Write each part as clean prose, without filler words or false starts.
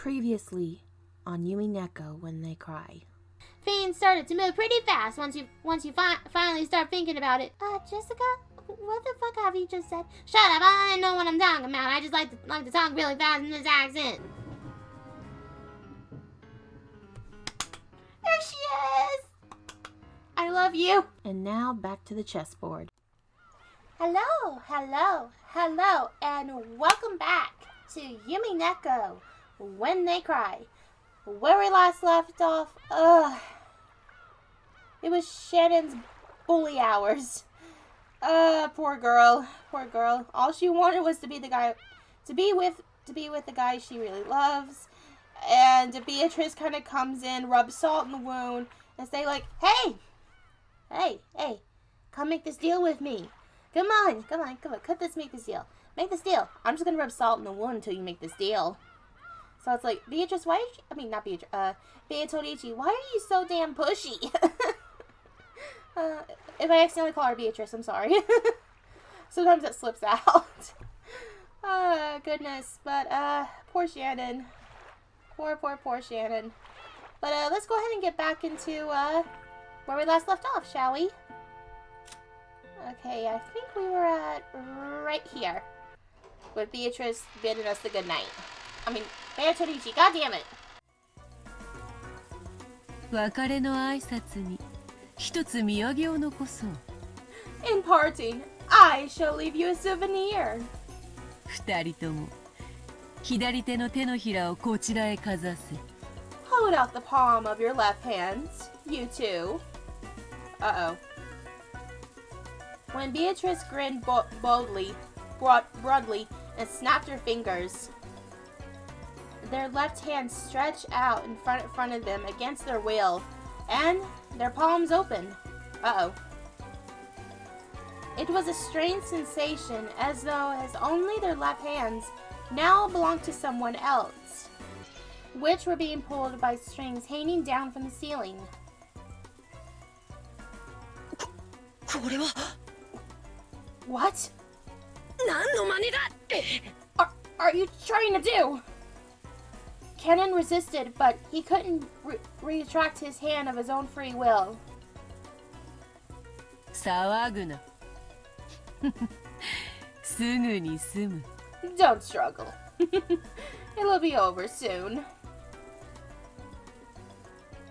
Previously on Umineko when they cry. Things started to move pretty fast once you finally start thinking about it. Jessica, what the fuck have you just said? Shut up! I know what I'm talking about. I just like to talk really fast in this accent. There she is! I love you. And now back to the chessboard. Hello, and welcome back to Umineko when they cry. Where we last left off, it was Shannon's bully hours. Poor girl. All she wanted was to be with the guy she really loves. And Beatrice kind of comes in, rubs salt in the wound, and say like, hey, come make this deal with me. Come on, make this deal. Make this deal. I'm just gonna rub salt in the wound until you make this deal. So it's like, Beatrice, Beatorici, why are you so damn pushy? If I accidentally call her Beatrice, I'm sorry. Sometimes it slips out. Goodness. But, poor Shannon. Poor Shannon. But, let's go ahead and get back into, where we last left off, shall we? Okay, I think we were at right here. With Beatrice bidding us the good night. I mean, Beatrice, goddammit! 別れの挨拶に一つ土産を残そう。In parting, I shall leave you a souvenir. 二人とも左手の手のひらをこちらへかざせ。Hold out the palm of your left hands, you two. Uh-oh. When Beatrice grinned broadly, and snapped her fingers, their left hands stretched out in front of them against their will, and their palms opened. Uh-oh. It was a strange sensation, as only their left hands now belonged to someone else, which were being pulled by strings hanging down from the ceiling. What? Are you trying to do? Kenan resisted, but he couldn't retract his hand of his own free will. 騒ぐな。すぐに済む。Don't struggle. It'll be over soon.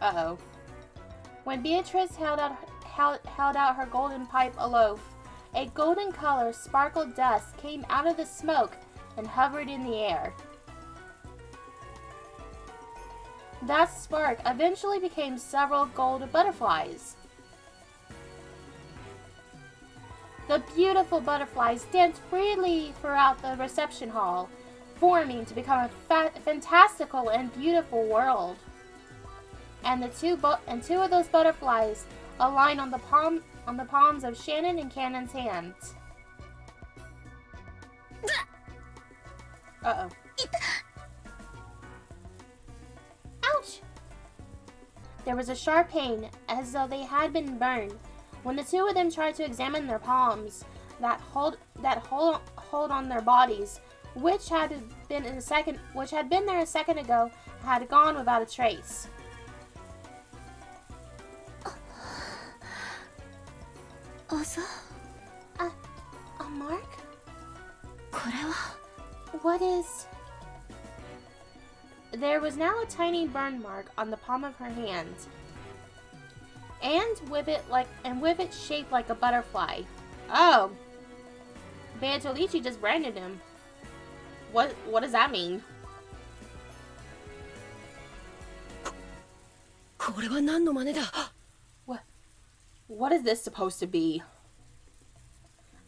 Uh-oh. When Beatrice held out her golden pipe aloft, a golden color sparkled dust came out of the smoke and hovered in the air. That spark eventually became several gold butterflies. The beautiful butterflies danced freely throughout the reception hall, forming to become a fantastical and beautiful world. And two of those butterflies aligned on the palms of Shannon and Cannon's hands. Uh-oh. Ouch! There was a sharp pain, as though they had been burned, when the two of them tried to examine their palms that hold on their bodies, which had been there a second ago, had gone without a trace. Also? A mark? これは What is... There was now a tiny burn mark on the palm of her hand, and with it shaped like a butterfly. Oh, Beatrice just branded him. What does that mean? これは何の真似だ What is this supposed to be?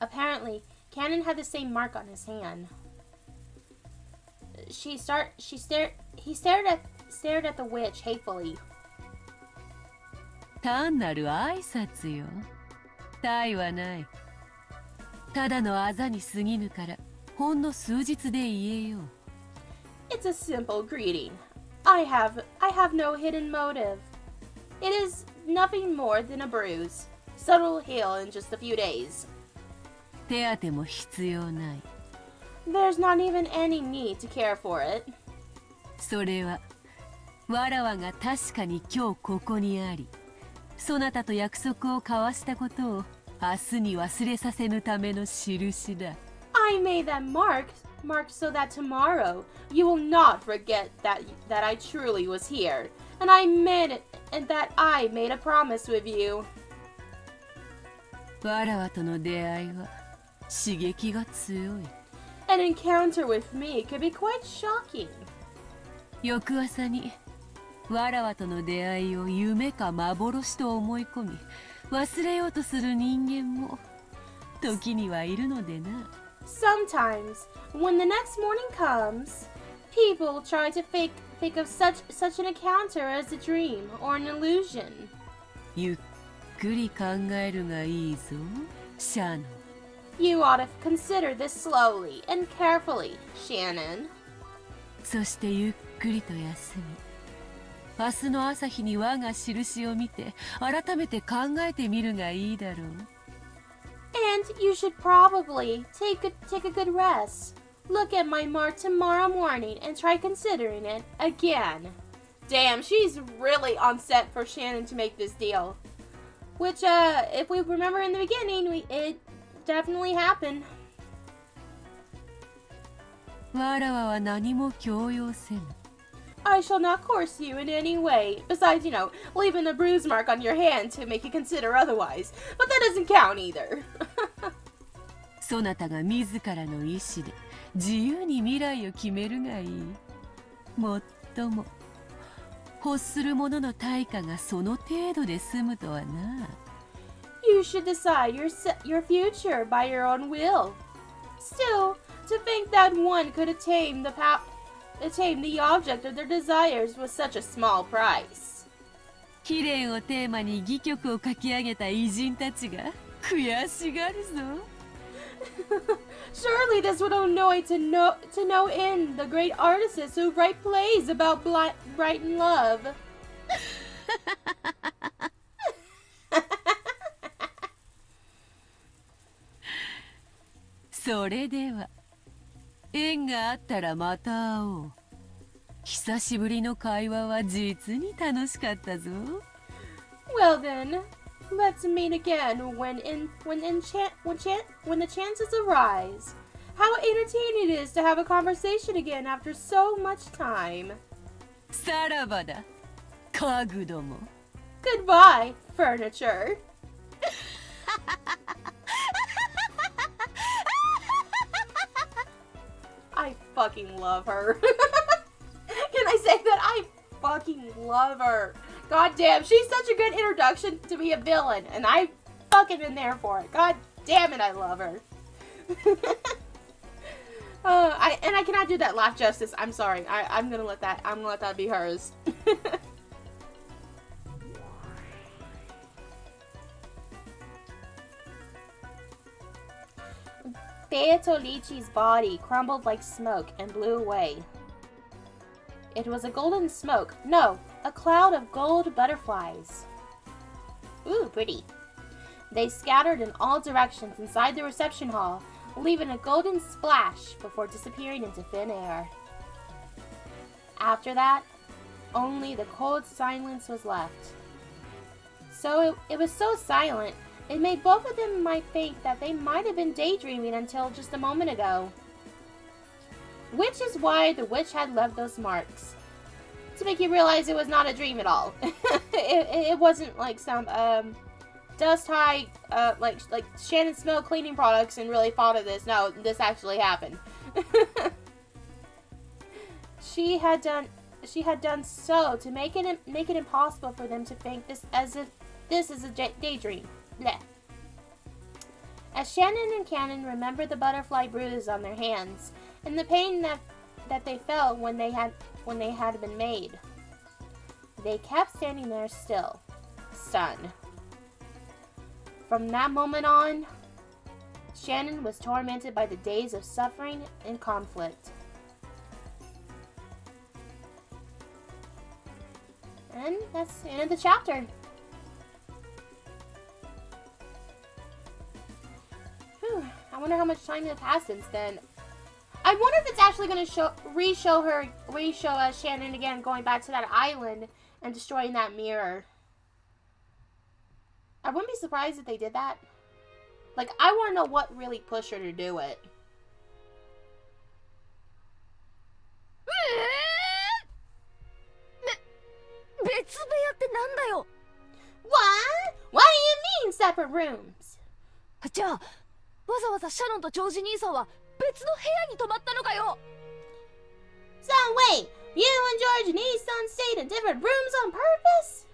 Apparently, Cannon had the same mark on his hand. He stared at the witch hatefully. 単なる挨拶よ。他はない。ただのあざに過ぎぬから、ほんの数日で言えよう。It's a simple greeting. I have no hidden motive. It is nothing more than a bruise. Subtle heal in just a few days. 手当ても必要ない。There's not even any need to care for it. それはわらわが確かに今日ここにあり、そなたと約束を交わしたことを明日に忘れさせぬための印だ。I made that mark so that tomorrow you will not forget that I truly was here, and I meant it, and that I made a promise with you. わらわとの出会いは刺激が強い。An encounter with me could be quite shocking. 翌朝にわらわとの出会いを夢か幻と思い込み、忘れようとする人間も時にはいるのでな。Sometimes, when the next morning comes, people try to think of such an encounter as a dream or an illusion. ゆっくり考えるがいいぞ、シャノン。You ought to consider this slowly and carefully, Shannon. そしてゆっくりと休み、明日の朝日に我が印を見て改めて考えてみるがいいだろう。And you should probably take a good rest. Look at my mark tomorrow morning and try considering it again. Damn, she's really on set for Shannon to make this deal. Which, if we remember in the beginning, it definitely happened. わらわは何も強要せぬ。I shall not coerce you in any way, besides, leaving a bruise mark on your hand to make you consider otherwise. But that doesn't count either. そなたが自らの意志で自由に未来を決めるがいい。もっとも欲する者の対価がその程度で済むとはな。You should decide your future by your own will. Still, to think that one could attain the object of their desires was such a small price. 貴殿をテーマに戯曲を書き上げた偉人たちが悔しがるぞ。Surely this would annoy to no end the great artists who write plays about bright and love. それでは縁があったらまた会おう。久しぶりの会話は実に楽しかったぞ。Well then, let's meet again when the chances arise. How entertaining it is to have a conversation again after so much time. さらばだ、家具ども。Goodbye, furniture. I fucking love her. Can I say that? I fucking love her. God damn, she's such a good introduction to be a villain, and I fucking been there for it. God damn it, I love her. I cannot do that laugh justice. I'm sorry. I'm gonna let that be hers. Beatolici's body crumbled like smoke and blew away. It was a golden smoke. No, a cloud of gold butterflies. Ooh, pretty. They scattered in all directions inside the reception hall, leaving a golden splash before disappearing into thin air. After that, only the cold silence was left. So it was so silent, it made both of them might think that they might have been daydreaming until just a moment ago. Which is why the witch had left those marks. To make you realize it was not a dream at all. it wasn't like some dust high like Shannon smelled cleaning products and really thought of this. No, this actually happened. She had done so to make it impossible for them to think this as if this is a daydream. Blech. As Shannon and Cannon remembered the butterfly bruise on their hands and the pain that they felt when they had been made, they kept standing there still, stunned. From that moment on, Shannon was tormented by the days of suffering and conflict. And that's the end of the chapter. Whew, I wonder how much time has passed since then. I wonder if it's actually going to re-show Shannon again going back to that island and destroying that mirror. I wouldn't be surprised if they did that. Like, I want to know what really pushed her to do it. What? What do you mean separate rooms? じゃあわざわざシャノンとジョージ兄さんは別の部屋に泊まったのかよ。 So wait, you and George and his son stayed in different rooms on purpose?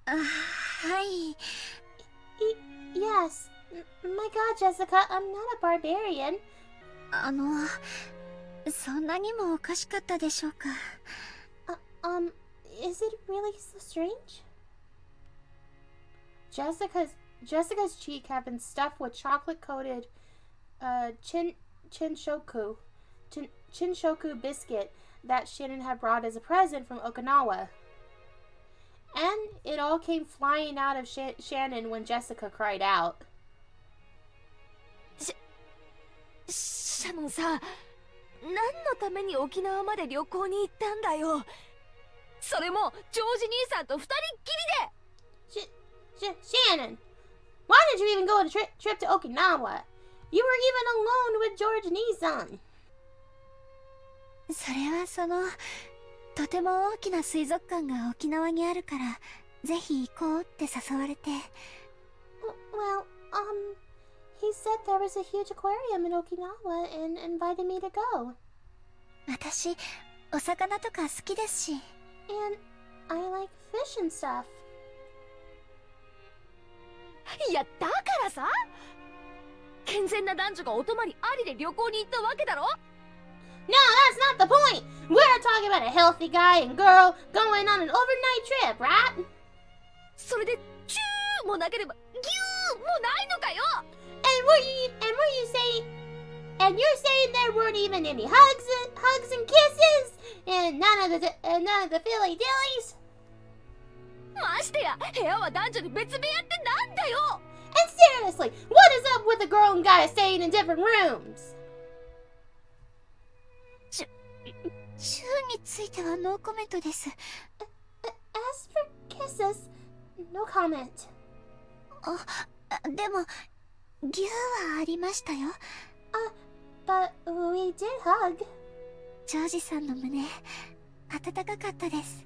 はい。Yes. My God, Jessica, I'm not a barbarian. そんなにもおかしかったでしょうか。Is it really so strange? Jessica's cheek had been stuffed with chocolate-coated chinshoku biscuit that Shannon had brought as a present from Okinawa. And it all came flying out of Shannon when Jessica cried out. シャノンさ、何のために沖縄まで旅行に行ったんだよ。それもジョージ兄さんと二人っきりで。Shannon, why did you even go on a trip to Okinawa? You were even alone with George and Isan. それはとても大きな水族館が沖縄にあるから、ぜひ行こうって誘われて。Well, he said there was a huge aquarium in Okinawa and invited me to go. 私、お魚とか好きですし。And I like fish and stuff. いや、だからさ、健全な男女がお泊まりありで旅行に行ったわけだろ。 No, that's not the point. We're talking about a healthy guy and girl going on an overnight trip, right? それでチューもなければギューもないのかよ。 And you're saying there weren't even any hugs and kisses, and none of the filly dillies. ましてや部屋は男女に別部屋ってなんだよ。 And seriously, what is up with the girl and guy staying in different rooms? チューについてはノーコメントです。As for kisses, no comment. でもギューはありましたよ。But we did hug. ジョージさんの胸温かかったです。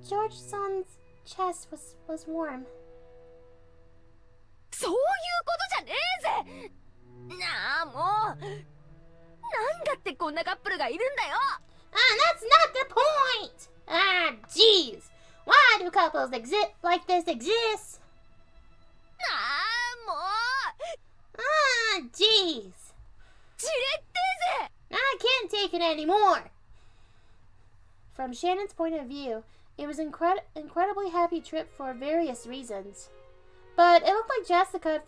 George-san's chest was warm. そういうことじゃねえぜ。なあもう、なんだってこんなカップルがいるんだよ。That's not the point. Jeez. Why do couples like this exist? なあもう。Jeez. じれってえぜ。 I can't take it anymore. From Shannon's point of view, it was an incredibly happy trip for various reasons. But it looked like Jessica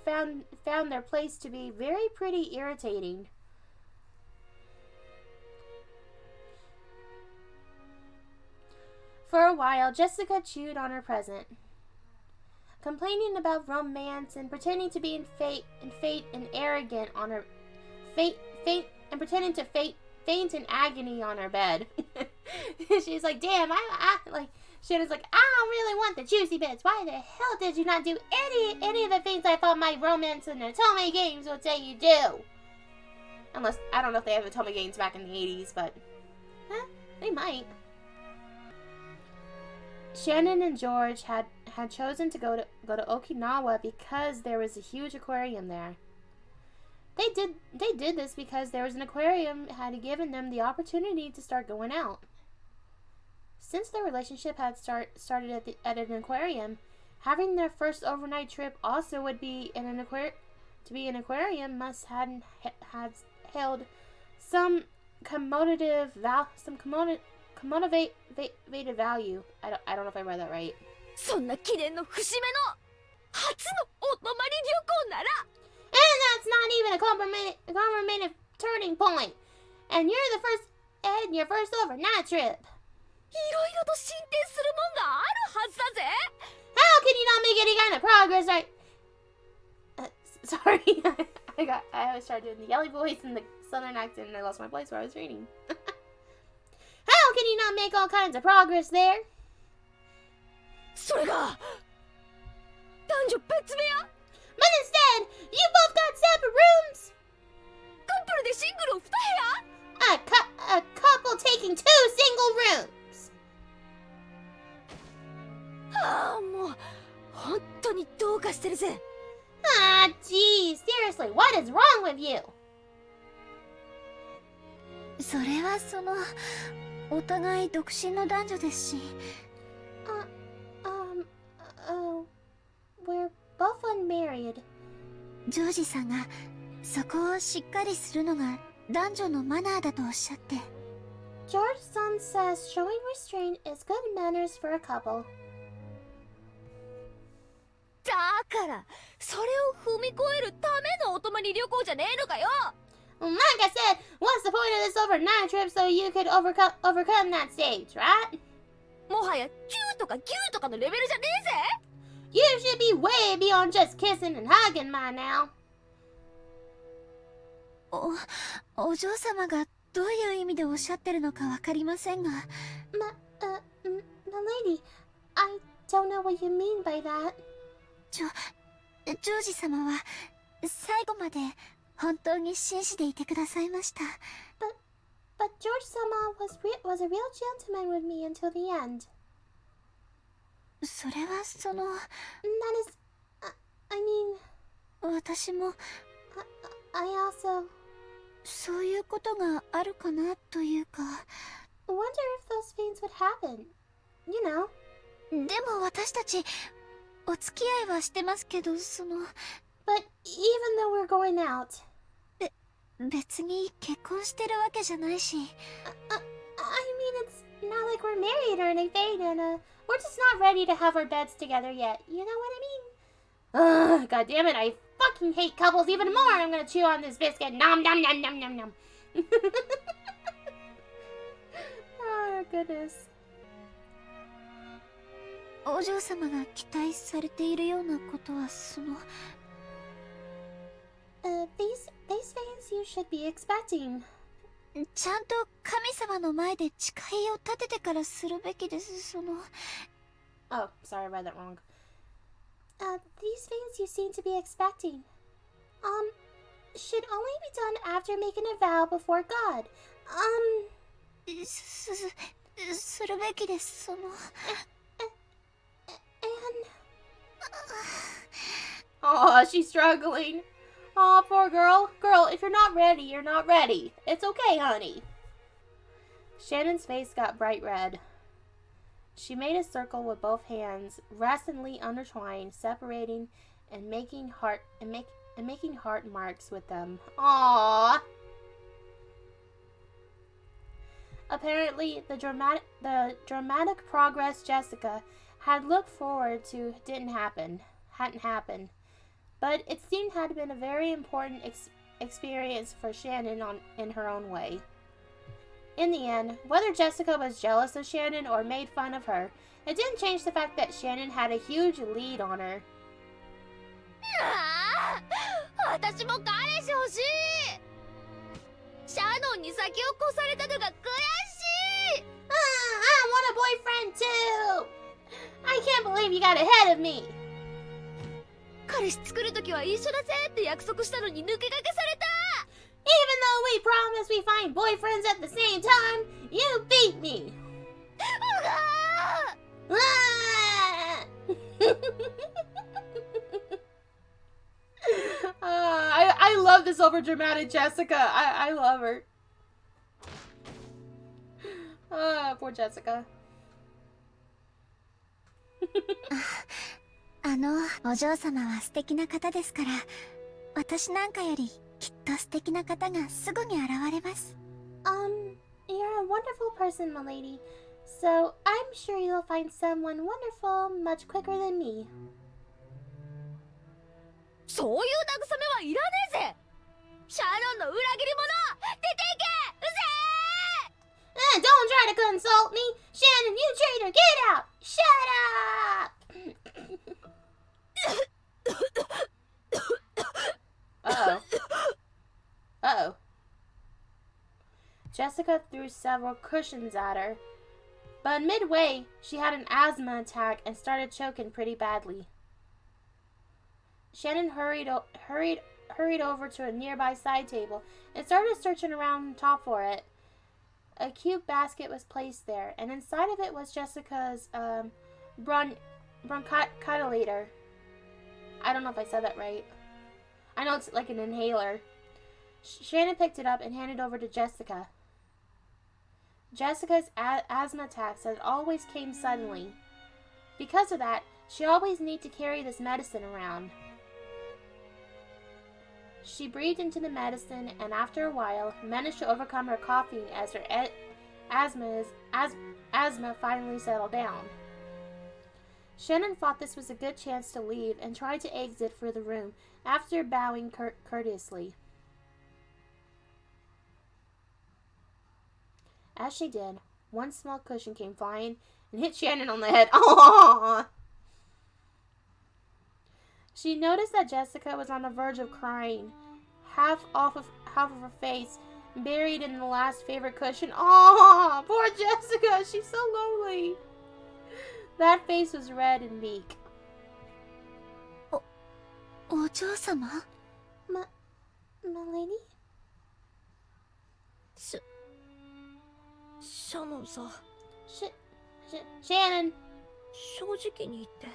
found their place to be very pretty irritating. For a while, Jessica chewed on her present, complaining about romance and pretending to be and arrogant on her and pretending to faint in agony on her bed. She's like, damn, Shannon's like, I don't really want the juicy bits. Why the hell did you not do any of the things I thought my romance and Otome games would say you do? Unless, I don't know if they have Otome games back in the 80s, but they might. Shannon and George had chosen to go to Okinawa because there was a huge aquarium there. They did this because there was an aquarium had given them the opportunity to start going out. Since their relationship had started at an aquarium, having their first overnight trip also would be in an aquarium. To be an aquarium must had held some commodative value. I don't know if I read that right. そんな記念の節目の初のお泊まり旅行なら。 And that's not even a complimentary turning point. And your first overnight trip. いろいろと進展するもんがあるはずだぜ。 How can you not make any kind of progress Sorry, I was trying to do the yelly voice and the southern accent, and I lost my place where I was reading. How can you not make all kinds of progress there? それが男女別部屋 But instead, you both got separate rooms. カップルでシングルを2部屋 A couple taking 2 single rooms. ああもう本当にどうかしてるぜ Ah, geez, seriously, what is wrong with you? それはお互い独身の男女ですし We're both unmarried. ジョージさんがそこをしっかりするのが男女のマナーだとおっしゃって George-san says showing restraint is good manners for a couple. だからそれを踏み越えるためのお泊まり旅行じゃねえのかよ Like I said, what's the point of this overnight trip so you could overcome that stage, right? もはやキューとかギューとかのレベルじゃねえぜ You should be way beyond just kissing and hugging by now. お嬢様がどういう意味でおっしゃってるのかわかりませんが Milady, I don't know what you mean by that. ジョージ様は最後まで本当に紳士でいてくださいました But George-sama was a real gentleman with me until the end. それはThat is, I mean, 私も I also そういうことがあるかなというか wonder if those things would happen. You know. でも私たちお付き合いはしてますけどBut even though we're going out, 別に結婚してるわけじゃないし I mean, it's not like we're married or anything, and we're just not ready to have our beds together yet. You know what I mean? Ugh, God damn it! I fucking hate couples even more. I'm gonna chew on this biscuit. Nom nom nom nom nom nom. Oh goodness. お嬢様が期待されているようなことはThese things you should be expecting. ちゃんと神様の前で誓いを立ててからするべきですOh, sorry, I read that wrong. These things you seem to be expecting, should only be done after making a vow before God. するべきです And oh, she's struggling. Oh, poor girl. Girl, if you're not ready, you're not ready. It's okay, honey. Shannon's face got bright red. She made a circle with both hands, resolutely intertwined, separating and making heart marks with them. Aww. Apparently, the dramatic progress Jessica had looked forward to hadn't happened. But it seemed had been a very important experience for Shannon in her own way. In the end, whether Jessica was jealous of Shannon or made fun of her, it didn't change the fact that Shannon had a huge lead on her. ああ私も彼氏欲しいシャノンに先を越されたのが悔しい I want a boyfriend too! I can't believe you got ahead of me! 彼氏作るときは一緒だぜって約束したのに抜け駆けされた Even though we promised we find boyfriends at the same time, you beat me! I love this overdramatic Jessica. I love her. Poor Jessica. お嬢様は素敵な方ですから私なんかよりきっと素敵な方がすぐに現れます You're a wonderful person, milady. So I'm sure you'll find someone wonderful much quicker than me. そういう慰めはいらねえぜシャノンの裏切り者出ていけうぜ Don't try to consult me! Shannon, you traitor, get out! Shut up! Jessica threw several cushions at her, but midway, she had an asthma attack and started choking pretty badly. Shannon hurried over to a nearby side table and started searching around on top for it. A cute basket was placed there, and inside of it was Jessica's bronchodilator. I don't know if I said that right. I know it's like an inhaler. Shannon picked it up and handed it over to Jessica. Jessica's asthma attacks had always came suddenly. Because of that, she always needed to carry this medicine around. She breathed into the medicine and after a while managed to overcome her coughing as her asthma finally settled down. Shannon thought this was a good chance to leave and tried to exit for the room after bowing courteously. As she did, one small cushion came flying and hit Shannon on the head. Aww! She noticed that Jessica was on the verge of crying, half of her face buried in the last favorite cushion. Aww! Poor Jessica! She's so lonely! That face was red and meek. お嬢様? My lady? シャノンさ、 Shannon, 正直に言って、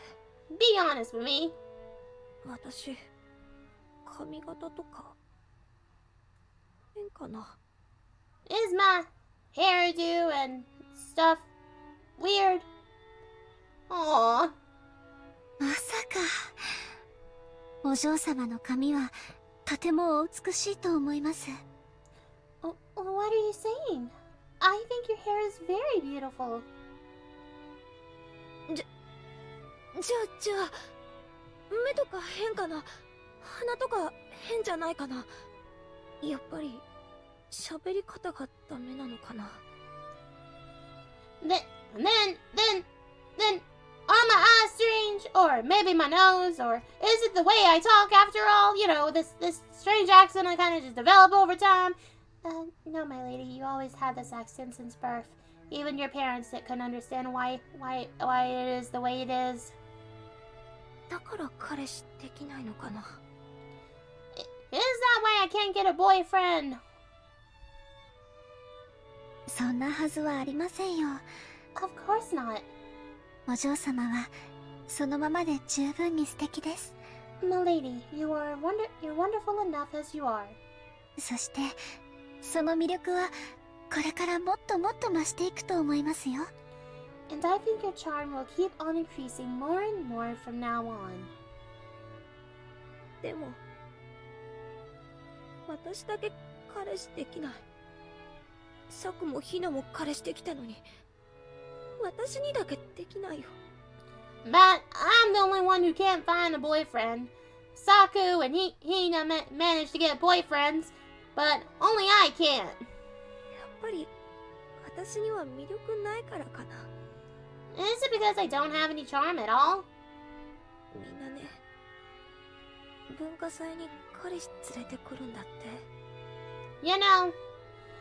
be honest with me. 私、髪型とか、変かな。 Is my hairdo and stuff weird? Aww. まさか。お嬢様の髪はとてもお美しいと思います。 What are you saying? I think your hair is very beautiful. じゃあ、目とか変かな。鼻とか変じゃないかな。やっぱり、喋り方がダメなのかな。Then, are my eyes strange? Or maybe my nose? Or is it the way I talk after all? You know, this strange accent I kind of just develop over time? No, my lady, you always had this accent since birth. Even your parents that couldn't understand why it is the way it is. だから彼氏できないのかな。Is that why I can't get a boyfriend? そんなはずはありませんよ。 Of course not. お嬢様はそのままで十分に素敵です。 My lady, you're wonderful enough as you are. そしてその魅力はこれからもっともっと増していくと思いますよ。 And I think your charm will keep on increasing more and more from now on. でも、私だけ彼氏できない。サクもヒナも彼氏できたのに、私にだけできないよ。 But I'm the only one who can't find a boyfriend. Saku and Hina managed to get boyfriends, but only I can't. やっぱり、私には魅力ないからかな。Is it because I don't have any charm at all? みんなね、文化祭に彼氏連れてくるんだって。 You know,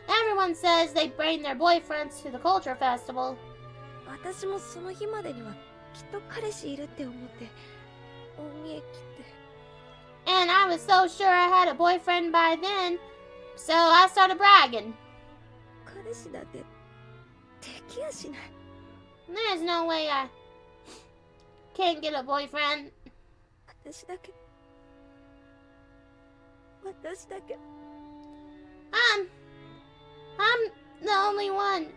everyone says they bring their boyfriends to the culture festival. 私もその日までにはきっと彼氏いるって思って大見え切って。 And I was so sure I had a boyfriend by then, so I started bragging. 彼氏だってできやしない。 There's no way I can't get a boyfriend. 私だけ。 I'm the only one.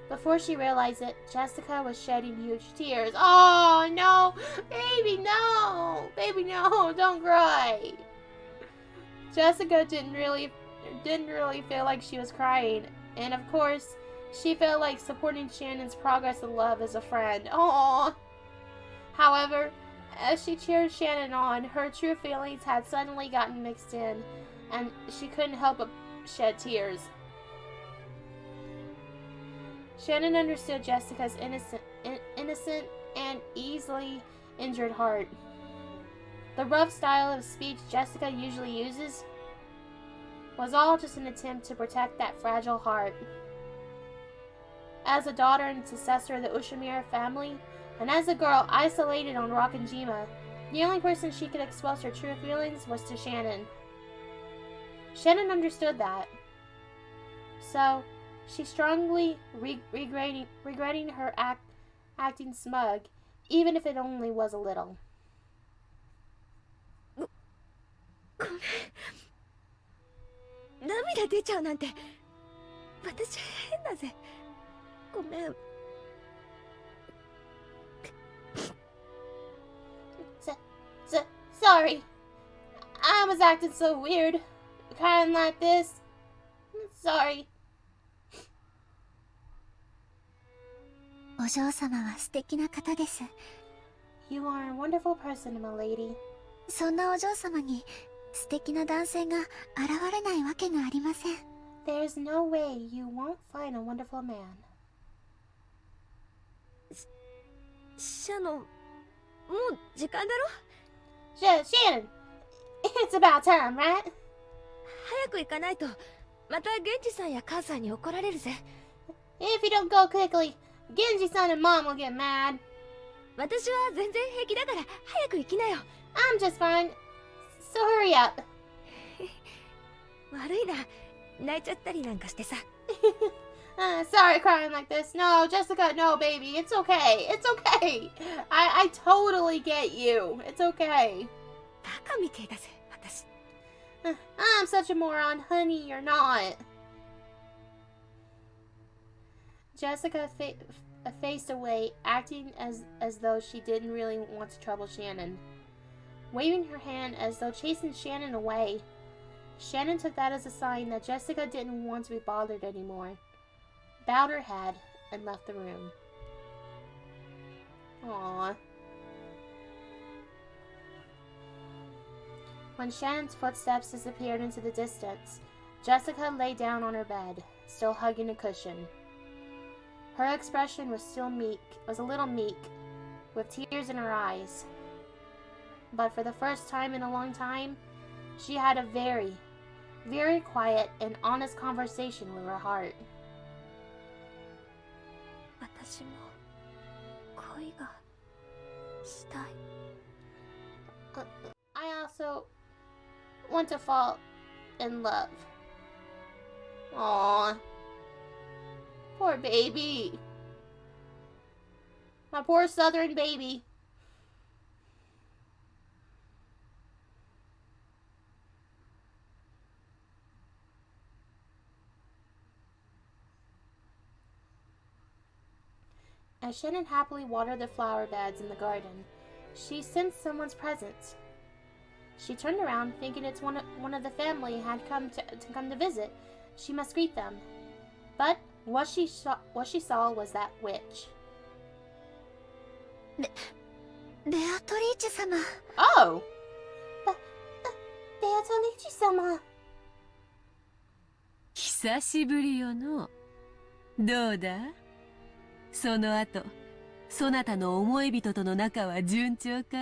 Before she realized it, Jessica was shedding huge tears. Oh no, baby, no, don't cry. Jessica didn't really feel like she was crying, and of course, she felt like supporting Shannon's progress in love as a friend. Oh. However, as she cheered Shannon on, her true feelings had suddenly gotten mixed in, and she couldn't help but shed tears. Shannon understood Jessica's innocent and easily injured heart. The rough style of speech Jessica usually uses was all just an attempt to protect that fragile heart. As a daughter and successor of the Ushiromiya family, and as a girl isolated on Rokkenjima, the only person she could express her true feelings was to Shannon. Shannon understood that. So, she strongly regretting her acting smug, even if it only was a little. ごめん。涙出ちゃうなんて私変だぜ。ごめん。Sorry. I was acting so weird. Crying like this. Sorry. お嬢様は素敵な方です。You are a wonderful person, my lady. そんなお嬢様に素敵な男性が現れないわけがありません。There's no way you won't find a wonderful man. シャノン、もう時間だろ？ Shannon, it's about time, right? 早く行かないとまた源氏さんや母さんに怒られるぜ。 If you don't go quickly, Genji-san and Mom will get mad. 私は全然平気だから早く行きなよ。 I'm just fine. So hurry up. 悪いな、泣いちゃったりなんかしてさ。Sorry crying like this. No, Jessica, no, baby. It's okay. It's okay. I totally get you. It's okay. バカみてえだぜ、私。I'm such a moron. Honey, you're not. Jessica faced away, acting as though she didn't really want to trouble Shannon. Waving her hand as though chasing Shannon away. Shannon took that as a sign that Jessica didn't want to be bothered anymore. Bowed her head and left the room. Aww. When Shannon's footsteps disappeared into the distance, Jessica lay down on her bed, still hugging a cushion. Her expression was a little meek, with tears in her eyes. But for the first time in a long time, she had a very, very quiet and honest conversation with her heart. 私も恋がしたい。I also want to fall in love. Aww. Poor baby. My poor southern baby. As Shannon happily watered the flower beds in the garden, she sensed someone's presence. She turned around, thinking it's one of the family had come to visit. She must greet them. But what she saw was that witch. ベアトリーチェ様。 Oh! Beatrice様. 久しぶりよの。どうだ？その後、そなたの思い人との仲は順調か？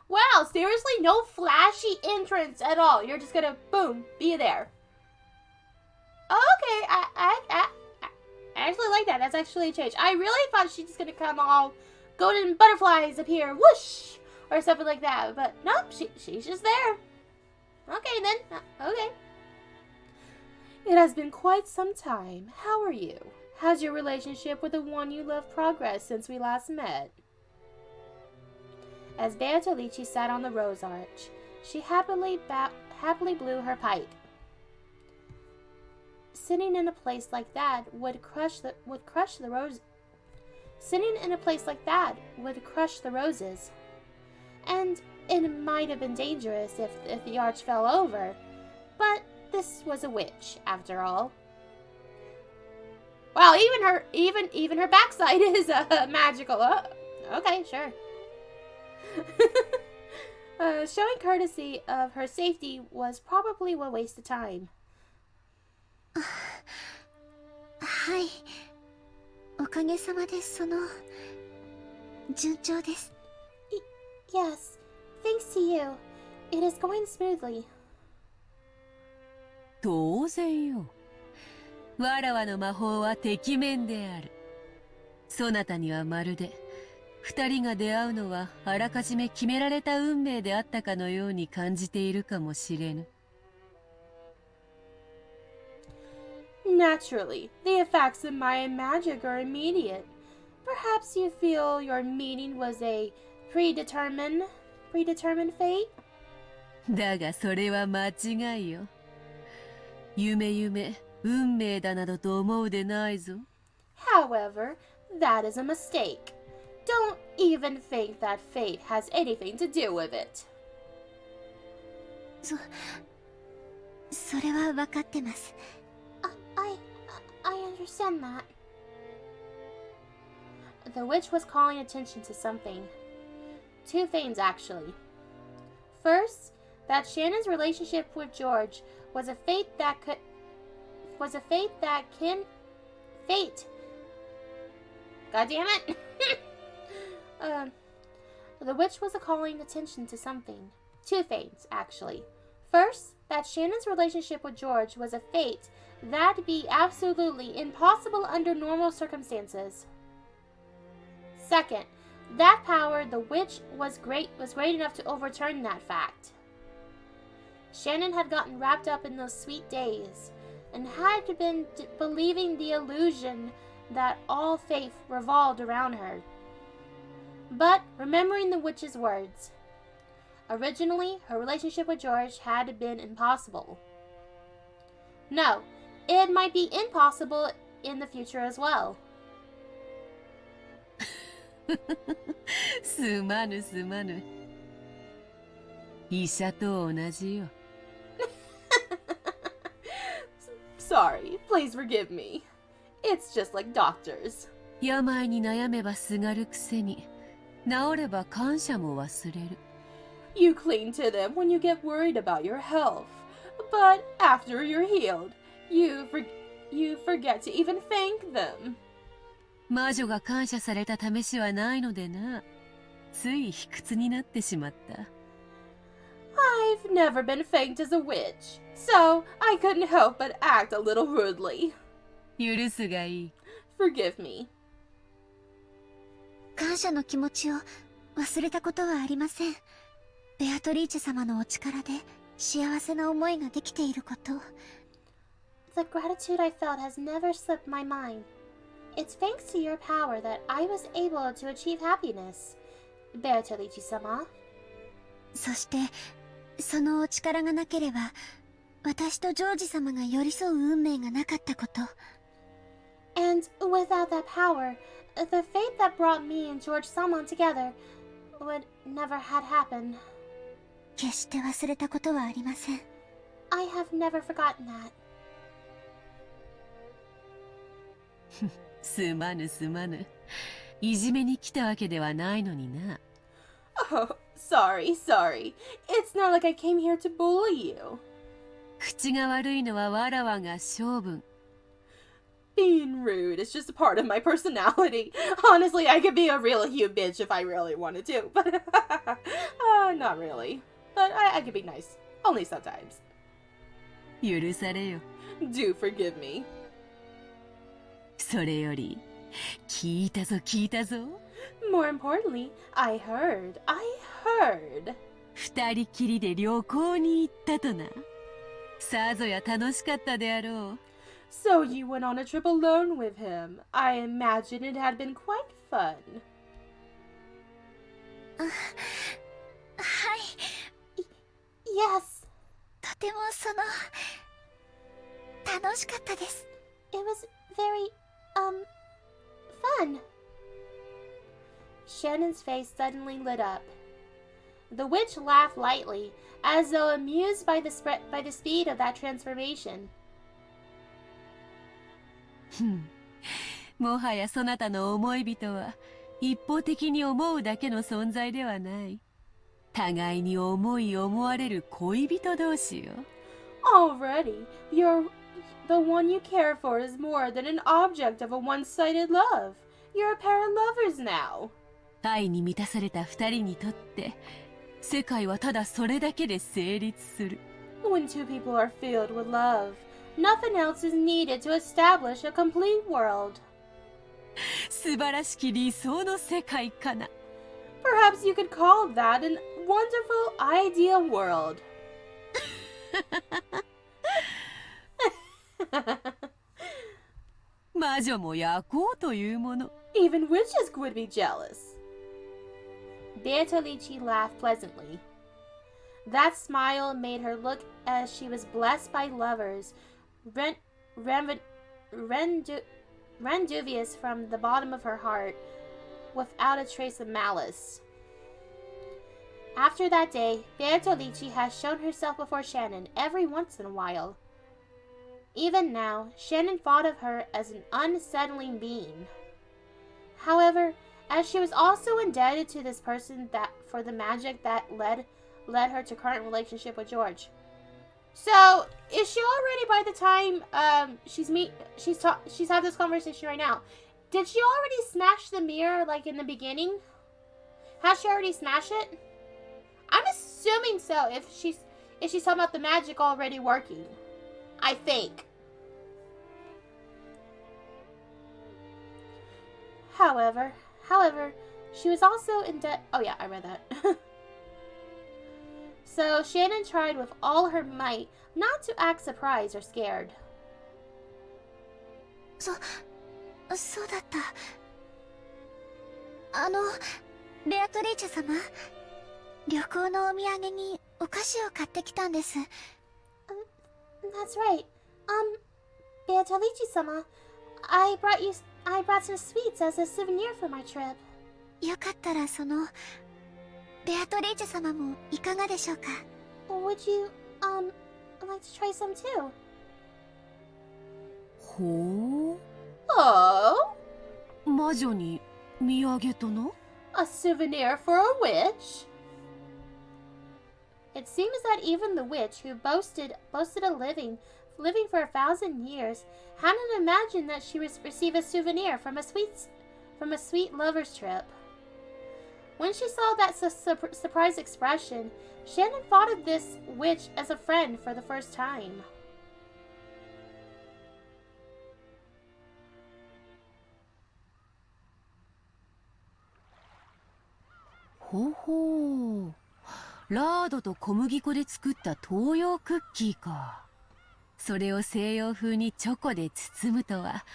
Wow, seriously? No flashy entrance at all. You're just gonna, boom, be there. Okay, I actually like that. That's actually a change. I really thought she's just gonna come all golden butterflies appear, whoosh, or something like that. But nope, she's just there. Okay then, okay. It has been quite some time. How are you? How's your relationship with the one you love progressed since we last met? As Beatrice sat on the rose arch, she happily blew her pipe. Sitting in a place like that would crush the rose. Sitting in a place like that would crush the roses, and it might have been dangerous if the arch fell over. But this was a witch, after all. Wow, even her backside is magical. Oh, okay, sure. Showing courtesy of her safety was probably a waste of time. はい。おかげさまで順調です。Yes, thanks to you, it is going smoothly. 当然よ。わらわの魔法はてきめんである。そなたにはまるで二人が出会うのはあらかじめ決められた運命であったかのように感じているかもしれぬ。Naturally, the effects of Mayan magic are immediate. Perhaps you feel your meeting was a predetermined fate? だがそれは間違いよ。夢運命だなどと思うでないぞ。However, that is a mistake. Don't even think that fate has anything to do with it. それは分かってます。I understand that. The witch was calling attention to something. Two things, actually. First, that Shannon's relationship with George was a fate. God damn it! The witch was calling attention to something. Two things, actually. First, that Shannon's relationship with George was a fate that'd be absolutely impossible under normal circumstances. Second, that power the witch was great enough to overturn that fact. Shannon had gotten wrapped up in those sweet days and had been believing the illusion that all faith revolved around her. But remembering the witch's words, originally her relationship with George had been impossible. No, it might be impossible in the future as well. すまぬ。医者と同じよ。Sorry, please forgive me. It's just like doctors. 病に悩めばすがるくせに、治れば感謝も忘れる。You cling to them when you get worried about your health. But after you're healed, you forget to even thank them. 魔女が感謝された試しはないのでな。つい卑屈になってしまった。I've never been thanked as a witch, so I couldn't help but act a little rudely. 許すがいい。Forgive me. 感謝の気持ちを忘れたことはありません。ベアトリーチェ様のお力で幸せな思いができていること。The gratitude I felt has never slipped my mind. It's thanks to your power that I was able to achieve happiness, Beatrice-sama. そして、そのお力がなければ、私とジョージ様が寄り添う運命がなかったこと。And without that power, the fate that brought me and George-sama together would never had happened. 決して忘れたことはありません。I have never forgotten that. すまぬ。いじめに来たわけではないのにな。Oh, sorry. It's not like I came here to bully you. 口が悪いのはわらわが性分。Being rude is just a part of my personality. Honestly, I could be a real huge bitch if I really wanted to, but not really. But I could be nice. Only sometimes. 許されよ。Do forgive me. それより、聞いたぞ。More importantly, I heard. 二人きりで旅行に行ったとな。さぞや楽しかったであろう。So you went on a trip alone with him. I imagine it had been quite fun. はい。Yes. とても楽しかったです。It was very, fun. Shannon's face suddenly lit up. The witch laughed lightly, as though amused by the speed of that transformation. もはやそなたの思い人は一方的に思うだけの存在ではない。互いに思われる恋人同士よ。Already, the one you care for is more than an object of a one-sided love. You're a pair of lovers now. 愛に満たされた二人にとって世界はただそれだけで成立する。When two people are filled with love, nothing else is needed to establish a complete world. 素晴らしき理想の世界かな。 Perhaps you could call that an wonderful ideal world. 魔女も焼こうというもの。 Even witches would be jealous. Beatolici laughed pleasantly. That smile made her look as she was blessed by lovers, renduvious from the bottom of her heart, without a trace of malice. After that day, Beatolici has shown herself before Shannon every once in a while. Even now, Shannon thought of her as an unsettling being. However, as she was also indebted to this person for the magic that led her to current relationship with George. So, is she already, by the time she's had this conversation right now, did she already smash the mirror like in the beginning? Has she already smashed it? I'm assuming so if she's talking about the magic already working. I think. However, she was also in debt. Oh yeah, I read that. So Shannon tried with all her might not to act surprised or scared. そうだった。ベアトリーチェ様、旅行のお土産にお菓子を買ってきたんです。That's right. Beatolici-sama, I brought some sweets as a souvenir from our trip. よかったらベアトリーチェ様もいかがでしょうか。Would you, like to try some too? ほう。 Oh, 魔女に土産とな。 a souvenir for a witch? It seems that even the witch who boasted a living for 1,000 years hadn't imagined that she would receive a souvenir from a sweet lover's trip. When she saw that surprised expression, Shannon thought of this witch as a friend for the first time. ほほう。ラードと小麦粉で作った東洋クッキーか。それを西洋風にチョコで包むとは、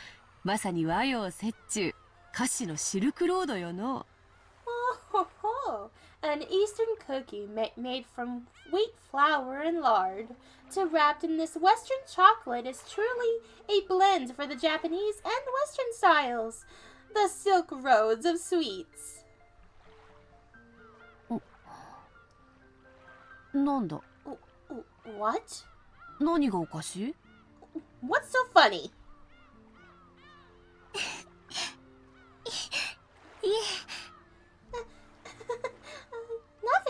まさに和洋折衷、菓子のシルクロードよの。 Oh, an Eastern cookie made from wheat flour and lard, to wrapped in this Western chocolate is truly a blend for the Japanese and Western styles, the Silk Roads of sweets. なんだ。 What? 何がおかしい？ What's so funny? いえ。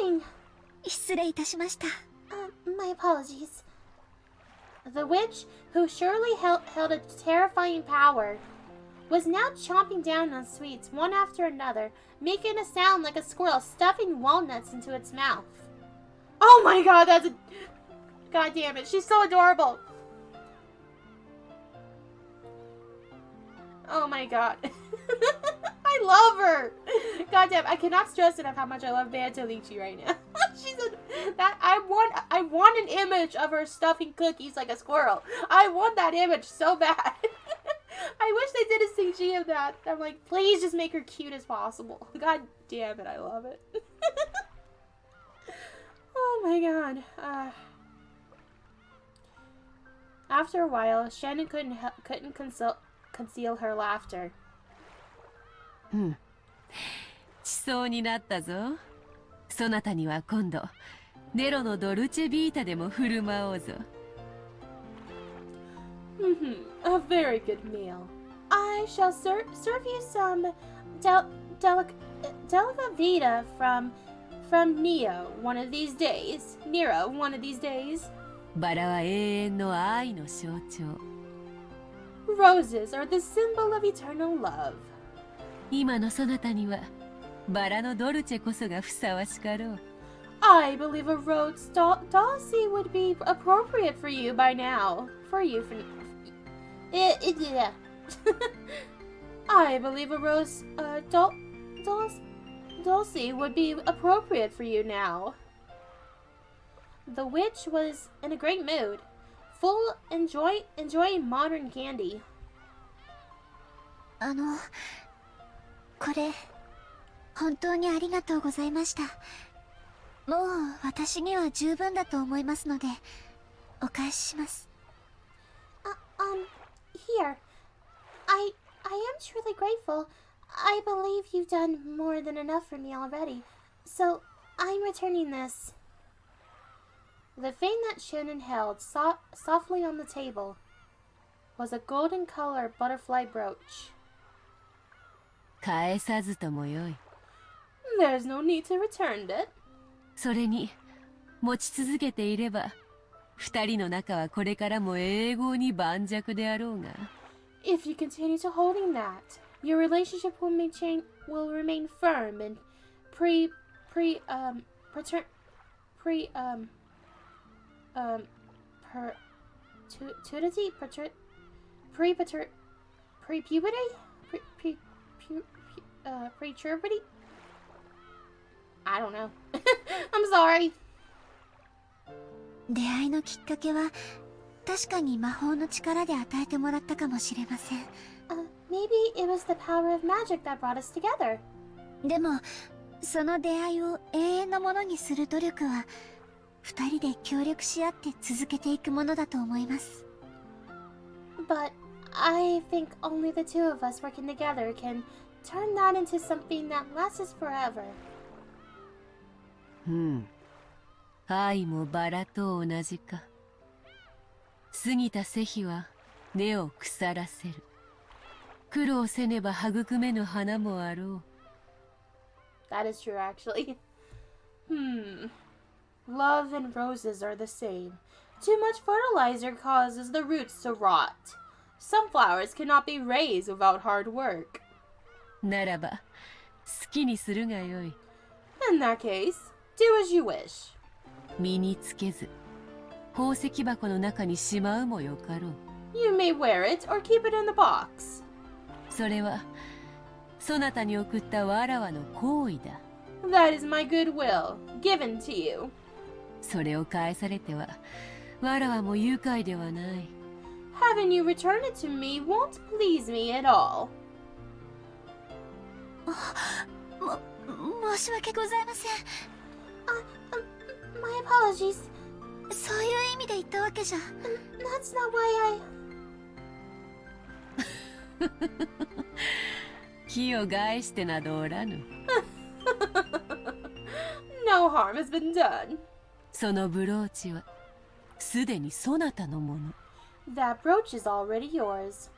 Nothing. 失礼いたしました。My apologies. The witch, who surely held a terrifying power, was now chomping down on sweets one after another, making a sound like a squirrel stuffing walnuts into its mouth. Oh my god, God damn it, she's so adorable. Oh my god. I love her. God damn, I cannot stress enough how much I love Beatolici right now. I want an image of her stuffing cookies like a squirrel. I want that image so bad. I wish they did a CG of that. I'm like, please just make her cute as possible. God damn it, I love it. Oh my god. After a while, Shannon couldn't conceal her laughter. しそうになったぞ。そなたには今度ネロのドルチェビータでも振る舞おうぞ。A very good meal. I shall serve you some delica vita from Nero one of these days. バラは永遠の愛の象徴。Roses are the symbol of eternal love. 今のそなたにはバラのドルチェこそがふさわしかろう。I believe a rose dossy would be appropriate for you by now. Yeah. I believe a rose dossy would be appropriate for you now. The witch was in a great mood, enjoying modern candy. これ本当にありがとうございました。もう私には十分だと思いますのでお返しします。Here. I am truly grateful. I believe you've done more than enough for me already, so I'm returning this. The thing that Shannon held softly on the table was a golden-colored butterfly brooch. 返さずともよい。 There's no need to return it. それに持ち続けていれば二人の仲はこれからも永遠に盤石であろうが。 If you continue to holding that, your relationship will remain firm and pre-puberty? I don't know. I'm sorry. 出会いのきっかけは確かに魔法の力で与えてもらったかもしれません。Maybe it was the power of magic that brought us together. でもその出会いを永遠のものにする努力は二人で協力し合って続けていくものだと思います。 But I think only the two of us working together can turn that into something that lasts forever. 愛もバラと同じか。過ぎた世日は根を腐らせる。苦労せねば育めぬ花もあろう。 That is true, actually. Love and roses are the same. Too much fertilizer causes the roots to rot. Some flowers cannot be raised without hard work. ならば好きにするがよい。 In that case, do as you wish. 身につけず宝石箱の中にしまうもよかろう。 You may wear it or keep it in the box. それはそなたに送ったわらわの好意だ。 That is my goodwill, given to you. それを返されてはわらわも愉快ではない。 Having you return it to me won't please me at all. 申し訳ございません。My apologies. そういう意味で言ったわけじゃ。That's not why 気を害してなどおらぬ。 No harm has been done. そのブローチはすでにそなたのもの。 That brooch is already yours.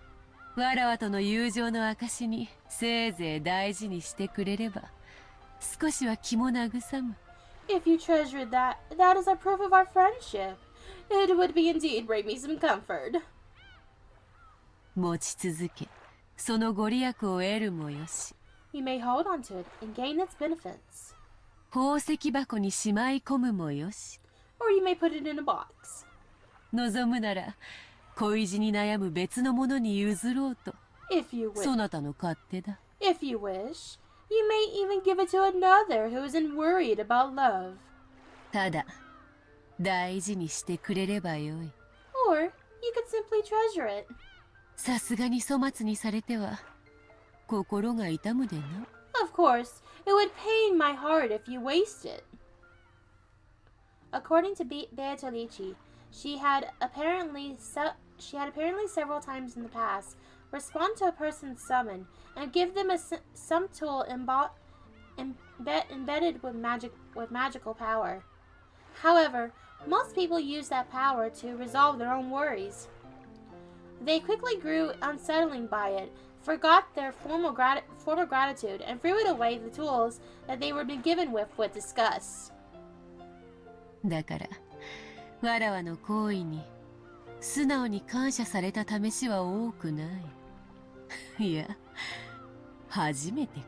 わらわとの友情の証にせいぜい大事にしてくれれば少しは気も慰む。 If you treasured that, that is a proof of our friendship. It would be indeed bring me some comfort. 持ち続けそのご利益を得るもよし。 You may hold on to it and gain its benefits. 宝石箱にしまい込むもよし。 Or you may put it in a box. 望むなら恋路に悩む別のものに譲ろうと。 If you wish. そなたの勝手だ。 If you wish, you may even give it to another who isn't worried about love. ただ大事にしてくれればよい。 Or you could simply treasure it. さすがに粗末にされては心が痛むでな。 Of course, it would pain my heart if you waste it. According to Beatrice, she had apparently several times in the past respond to a person's summon and give them some tool embedded with magical power. However, most people use that power to resolve their own worries. They quickly grew unsettling by it, forgot their former gratitude, and threw it away the tools that they were been given with disgust. だからわらわの行為に素直に感謝された試しは多くない。いや初めてか。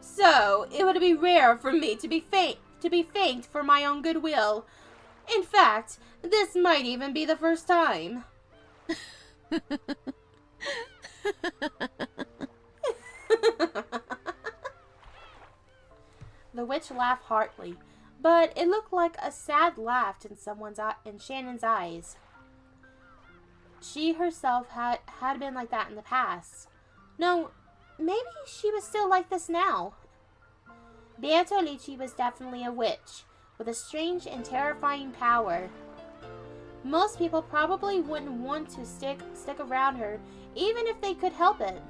So, it would be rare for me to be to be thanked for my own goodwill. In fact, this might even be the first time. The witch laughed heartily, but it looked like a sad laugh in Shannon's eyes. She herself had been like that in the past. No, maybe she was still like this now. Beatolici was definitely a witch, with a strange and terrifying power. Most people probably wouldn't want to stick around her, even if they could help it.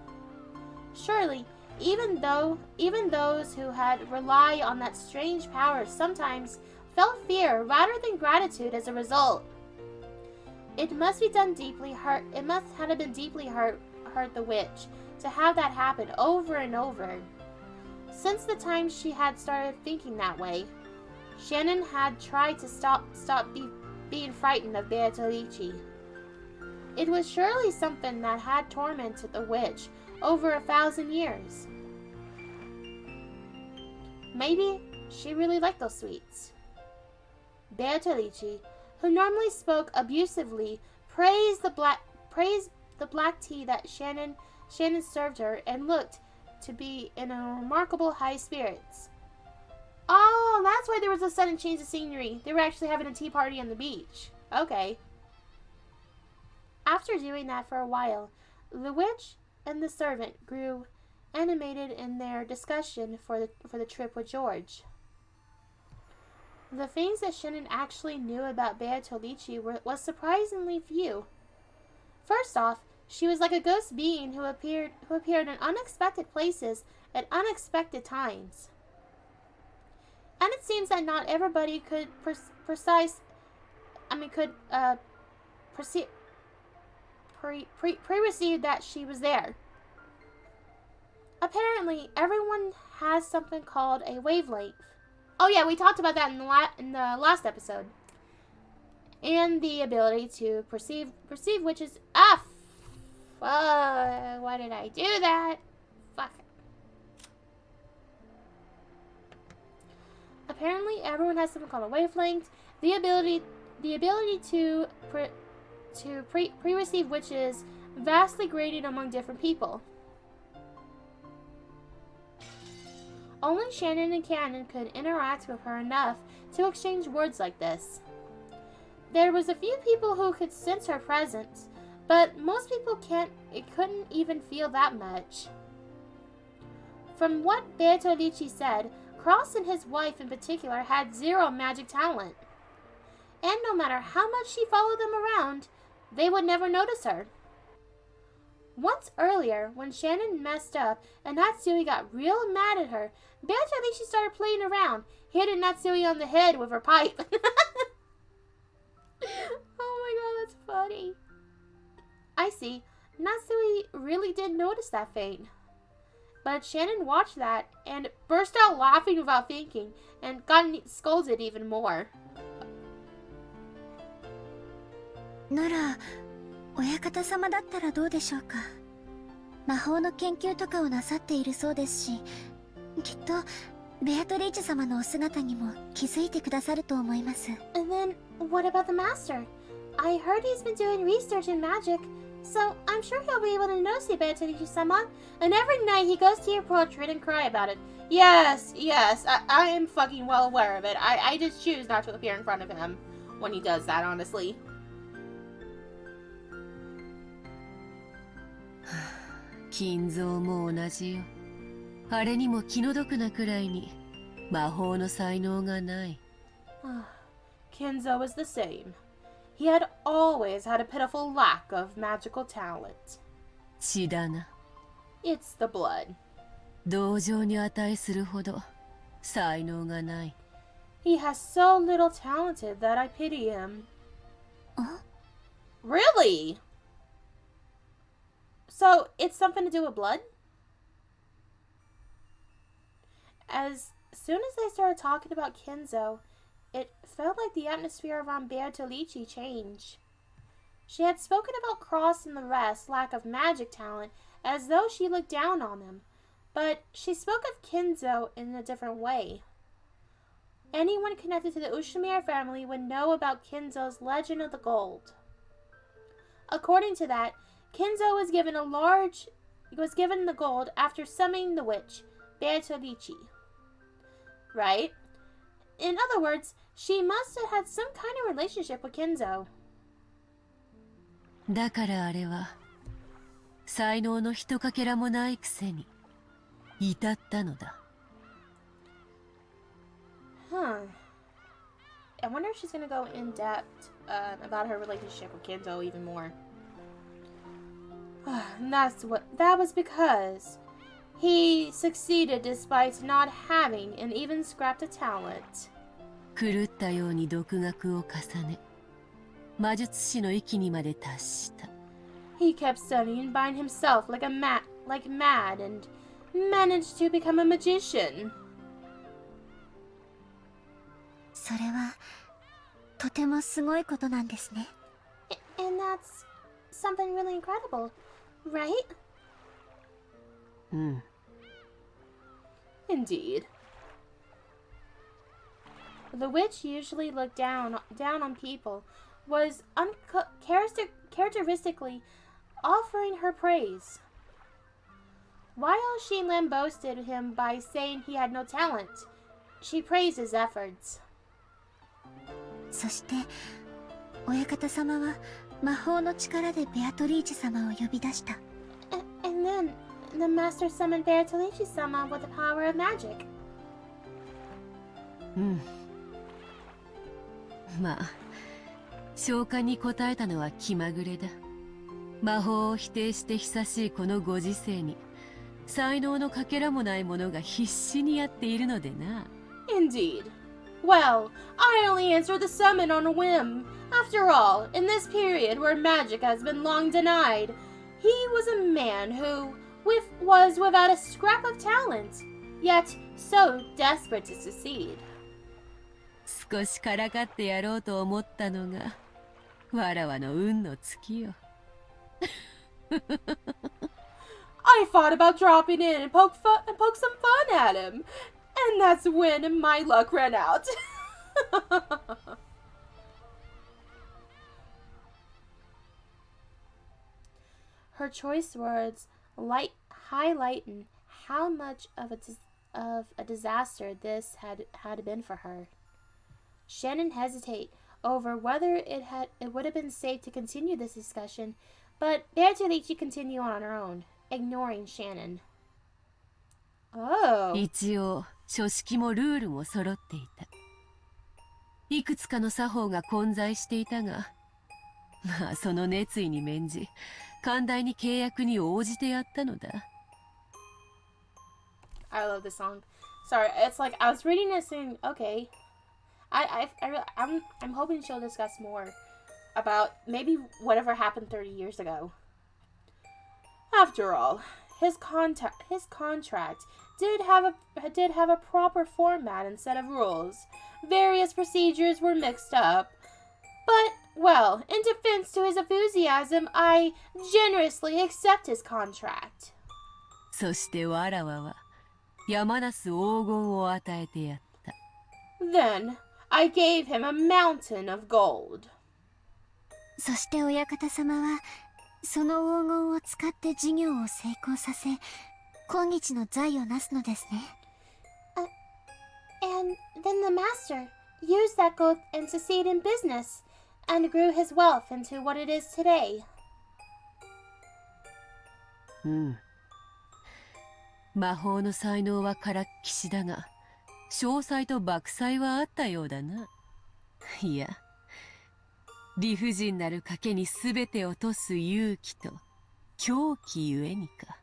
Surely, even those who had relied on that strange power sometimes felt fear rather than gratitude as a result. It must have been deeply hurt the witch to have that happen over and over. Since the time she had started thinking that way, Shannon had tried to stop being frightened of Beatolici. It was surely something that had tormented the witch over 1,000 years. Maybe she really liked those sweets. Beatolici, who normally spoke abusively, praised the black tea that Shannon served her and looked to be in a remarkable high spirits. Oh, that's why there was a sudden change of scenery. They were actually having a tea party on the beach. Okay. After doing that for a while, the witch and the servant grew animated in their discussion for the trip with George. The things that Shannon actually knew about Beatolici was surprisingly few. First off, she was like a ghost being who appeared in unexpected places at unexpected times. And it seems that not everybody could pre-receive that she was there. Apparently, everyone has something called a wavelength. Oh yeah, we talked about that in the last episode. And the ability to perceive witches. Why did I do that? Fuck. Apparently, everyone has something called a wavelength. The ability to pre-receive witches vastly graded among different people. Only Shannon and Cannon could interact with her enough to exchange words like this. There was a few people who could sense her presence, but most people couldn't even feel that much. From what Beatolici said, Cross and his wife in particular had zero magic talent. And no matter how much she followed them around, they would never notice her. Once earlier, when Shannon messed up and Natsui got real mad at her, Beatolici started playing around, hitting Natsui on the head with her pipe. Oh my god, that's funny. I see. Natsui really did notice that feint. But Shannon watched that and burst out laughing without thinking and got scolded even more. なら、親方様だったらどうでしょうか。魔法の研究とかをなさっているそうですし、きっとベアトリーチェ様のお姿にも気づいてくださると思います。And then, what about the master? I heard he's been doing research in magic, so I'm sure he'll be able to notice the Beatolici-sama. And every night he goes to your portrait and cry about it. Yes, I am fucking well aware of it. I just choose not to appear in front of him when he does that, honestly. 金蔵も同じよ。あれにも気の毒なくらいに魔法の才能がない。Kinzo was the same. He had always had a pitiful lack of magical talent. 血だな。It's the blood. 同情に値するほど才能がない。He has so little talented that I pity him. Huh? Really? So, it's something to do with blood? As soon as they started talking about Kinzo, it felt like the atmosphere around Beatolici changed. She had spoken about Cross and the rest's lack of magic talent as though she looked down on them, but she spoke of Kinzo in a different way. anyone connected to the Ushiromiya family would know about Kinzo's legend of the gold. According to that, Kinzo was given the gold after summoning the witch, Beatrice. Right? In other words, she must have had some kind of relationship with Kinzo. だからあれは才能のひとかけらもないくせに至ったのだ。Huh. I wonder if she's gonna go in depth about her relationship with Kinzo even more. And that was because he succeeded despite not having an even scrap of talent. 狂ったように独学を重ね、魔術師の域にまで達した。He kept studying by himself like mad and managed to become a magician. それはとてもすごいことなんですね。And that's something really incredible, right? うん。Indeed. The witch usually looked down on people, was characteristically offering her praise. While Shinlen boasted him by saying he had no talent, she praised his efforts. そして親方様は魔法の力でベアトリーチェ様を呼び出した。And then the master summoned Beatrice-sama with the power of magic. うん。まあ召喚に応えたのは気まぐれだ。魔法を否定して久しいこのご時世に才能のかけらもない者が必死にやっているのでな。Indeed. Well, I only answered the summon on a whim. After all, in this period where magic has been long denied, he was a man who was without a scrap of talent, yet so desperate to succeed. 少しからかってやろうと思ったのがわらわの運の尽きよ。I thought about dropping in and poke some fun at him, and that's when my luck ran out. Her choice words highlighting how much of a disaster this had been for her. Shannon hesitated over whether it would have been safe to continue this discussion, but Beatrice continued on her own, ignoring Shannon. Oh. 一応書式もルールも揃っていた。いくつかの作法が混在していたが、まあその熱意に免じ寛大に契約に応じてやったのだ。I love this song. Sorry, it's like I was reading this and okay. I'm hoping she'll discuss more about maybe whatever happened 30 years ago. After all, his contract did have a proper format and set of rules. Various procedures were mixed up. But, well, in defense to his enthusiasm, I generously accept his contract. そしてわらわは山なす黄金を与えてやった。Then, I gave him a mountain of gold. そして親方様はその黄金を使って事業を成功させ今日の財をなすのですね。And then the master used that gold and succeeded in business and grew his wealth into what it is today. うん。魔法の才能はからっきしだが、商才と莫才はあったようだな。いや、理不尽なる賭けにすべて落とす勇気と狂気ゆえにか。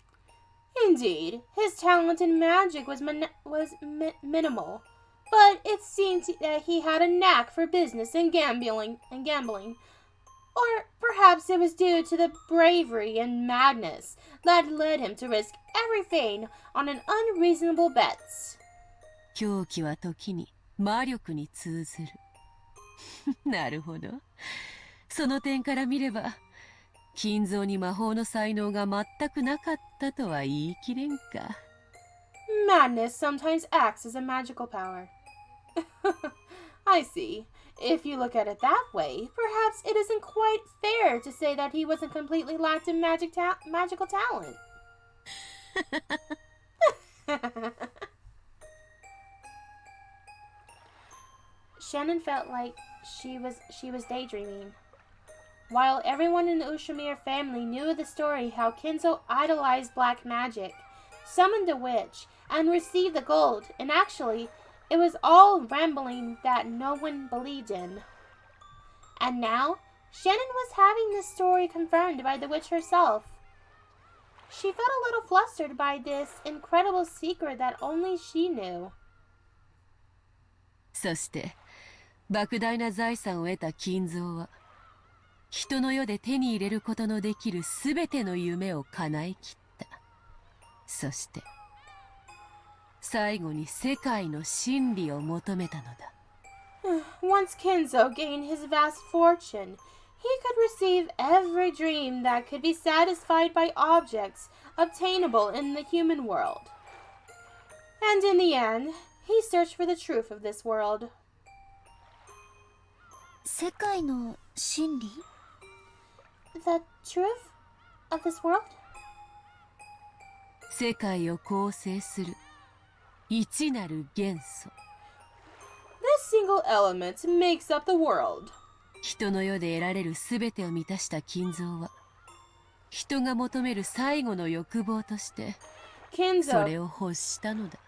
Indeed, his talent in magic was minimal, but it seemed that he had a knack for business and gambling. Or perhaps it was due to the bravery and madness that led him to risk everything on an unreasonable bets. 狂気は時に魔力に通ずる。なるほど。その点から見れば、金蔵に魔法の才能が全くなかったとは言い切れんか。Madness sometimes acts as a magical power. I see. If you look at it that way, perhaps it isn't quite fair to say that he wasn't completely lacked in magical talent. Shannon felt like she was daydreaming. While everyone in the Ushiromiya family knew the story how Kenzo idolized black magic, summoned a witch, and received the gold, and actually, it was all rambling that no one believed in. And now, Shannon was having this story confirmed by the witch herself. She felt a little flustered by this incredible secret that only she knew. そして莫大な財産を得た金蔵は人の世で手に入れることのできるすべての夢を叶えきった。そして最後に世界の真理を求めたのだ。Once Kenzo gained his vast fortune, he could receive every dream that could be satisfied by objects obtainable in the human world. And in the end, he searched for the truth of this world. 世界の真理？ The truth of this world? 世界を構成する一なる元素。This single element makes up the world. 人の世で得られるすべてを満たした金蔵は人が求める最後の欲望としてそれを欲したのだ。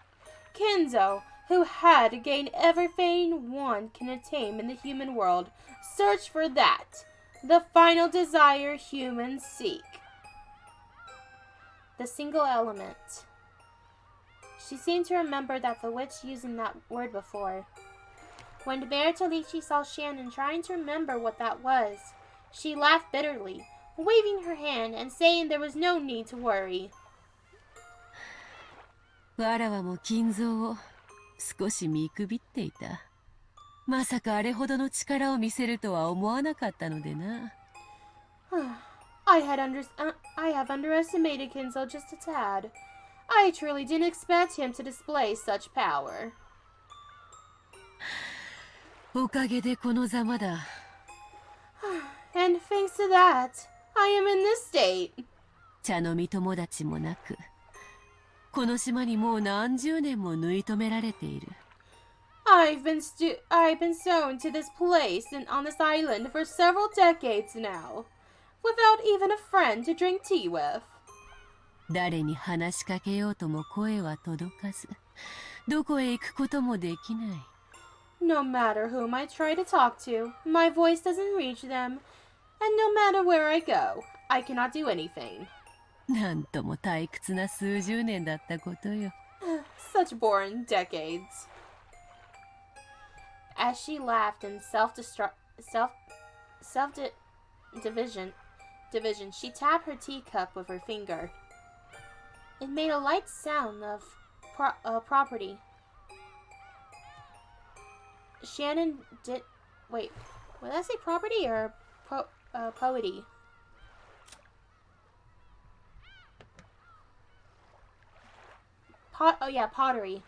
Kenzo, who had gained everything one can attain in the human world, searched for that, the final desire humans seek. The single element. She seemed to remember that the witch using that word before. When Bertolucci saw Shannon trying to remember what that was, she laughed bitterly, waving her hand and saying there was no need to worry. わらわも金蔵を少し見くびっていた。まさかあれほどの力を見せるとは思わなかったのでな。I have underestimated Kenzo just a tad. I truly didn't expect him to display such power. おかげでこのざまだ。And thanks to that, I am in this state. 茶飲み友達もなく、この島にもう何十年も縫い止められている。I've been sewn to this place and on this island for several decades now, without even a friend to drink tea with. 誰に話しかけようとも声は届かず、どこへ行くこともできない。No matter whom I try to talk to, my voice doesn't reach them, and no matter where I go, I cannot do anything. なんとも退屈な数十年だったことよ。Such boring decades. As she laughed in division, she tapped her teacup with her finger. It made a light sound of property. Shannon did... Wait, did I say property or poety? Oh yeah, pottery.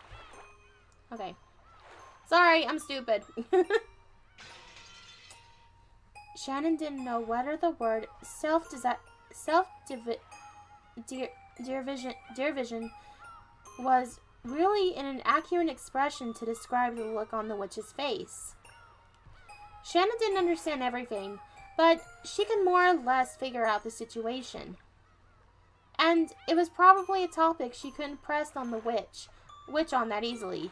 Okay. Sorry, I'm stupid. Shannon didn't know whether the word self-division was really an accurate expression to describe the look on the witch's face. Shannon didn't understand everything, but she could more or less figure out the situation. And it was probably a topic she couldn't press on the witch on that easily.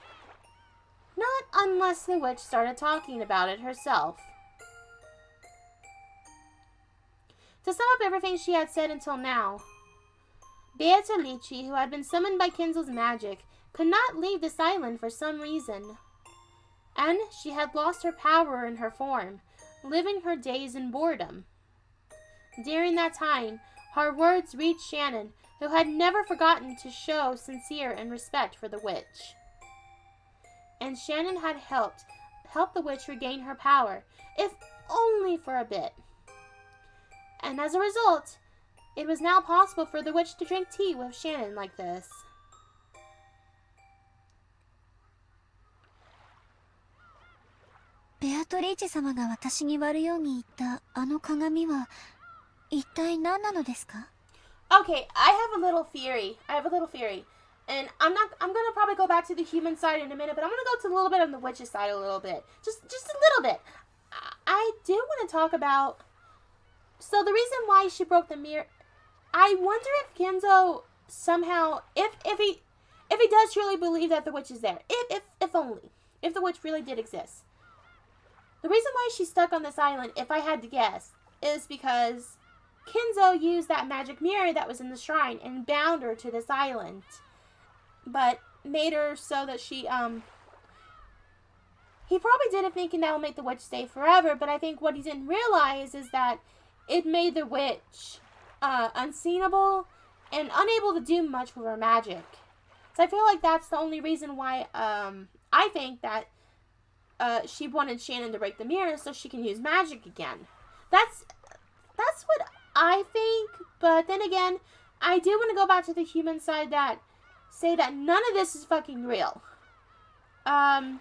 Not unless the witch started talking about it herself. To sum up everything she had said until now, Bertolucci, who had been summoned by Kenzo's magic, could not leave this island for some reason. And she had lost her power in her form, living her days in boredom. During that time, her words reached Shannon, who had never forgotten to show sincere and respect for the witch. And Shannon had helped the witch regain her power, if only for a bit. And as a result, it was now possible for the witch to drink tea with Shannon like this. トリーチェ様が私に割るように言ったあの鏡は一体何なのですか？ Okay, I have a little theory. And I'm gonna probably go back to the human side in a minute, but I'm gonna go to a little bit on the witch's side a little bit. Just a little bit. I do want to talk about... So the reason why she broke the mirror... I wonder if Kenzo somehow... If he does truly believe that the witch is there. If only. If the witch really did exist. The reason why she's stuck on this island, if I had to guess, is because Kenzo used that magic mirror that was in the shrine and bound her to this island. But made her so that she, he probably did it thinking that will make the witch stay forever, but I think what he didn't realize is that it made the witch, unseenable and unable to do much with her magic. So I feel like that's the only reason why, I think that, she wanted Shannon to break the mirror so she can use magic again. That's what I think, but then again, I do want to go back to the human side that say that none of this is fucking real. Human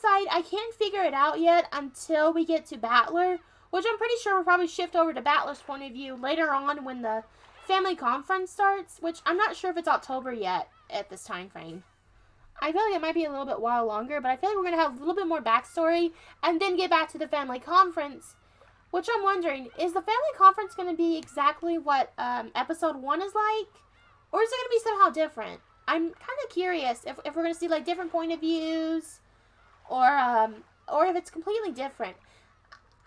side, I can't figure it out yet until we get to Battler, which I'm pretty sure we'll probably shift over to Battler's point of view later on when the family conference starts, which I'm not sure if it's October yet at this time frame. I feel like it might be a little bit while longer, but I feel like we're going to have a little bit more backstory and then get back to the family conference, which I'm wondering, is the family conference going to be exactly what episode 1 is like? Or is it going to be somehow different? I'm kind of curious if we're going to see like different point of views or if it's completely different.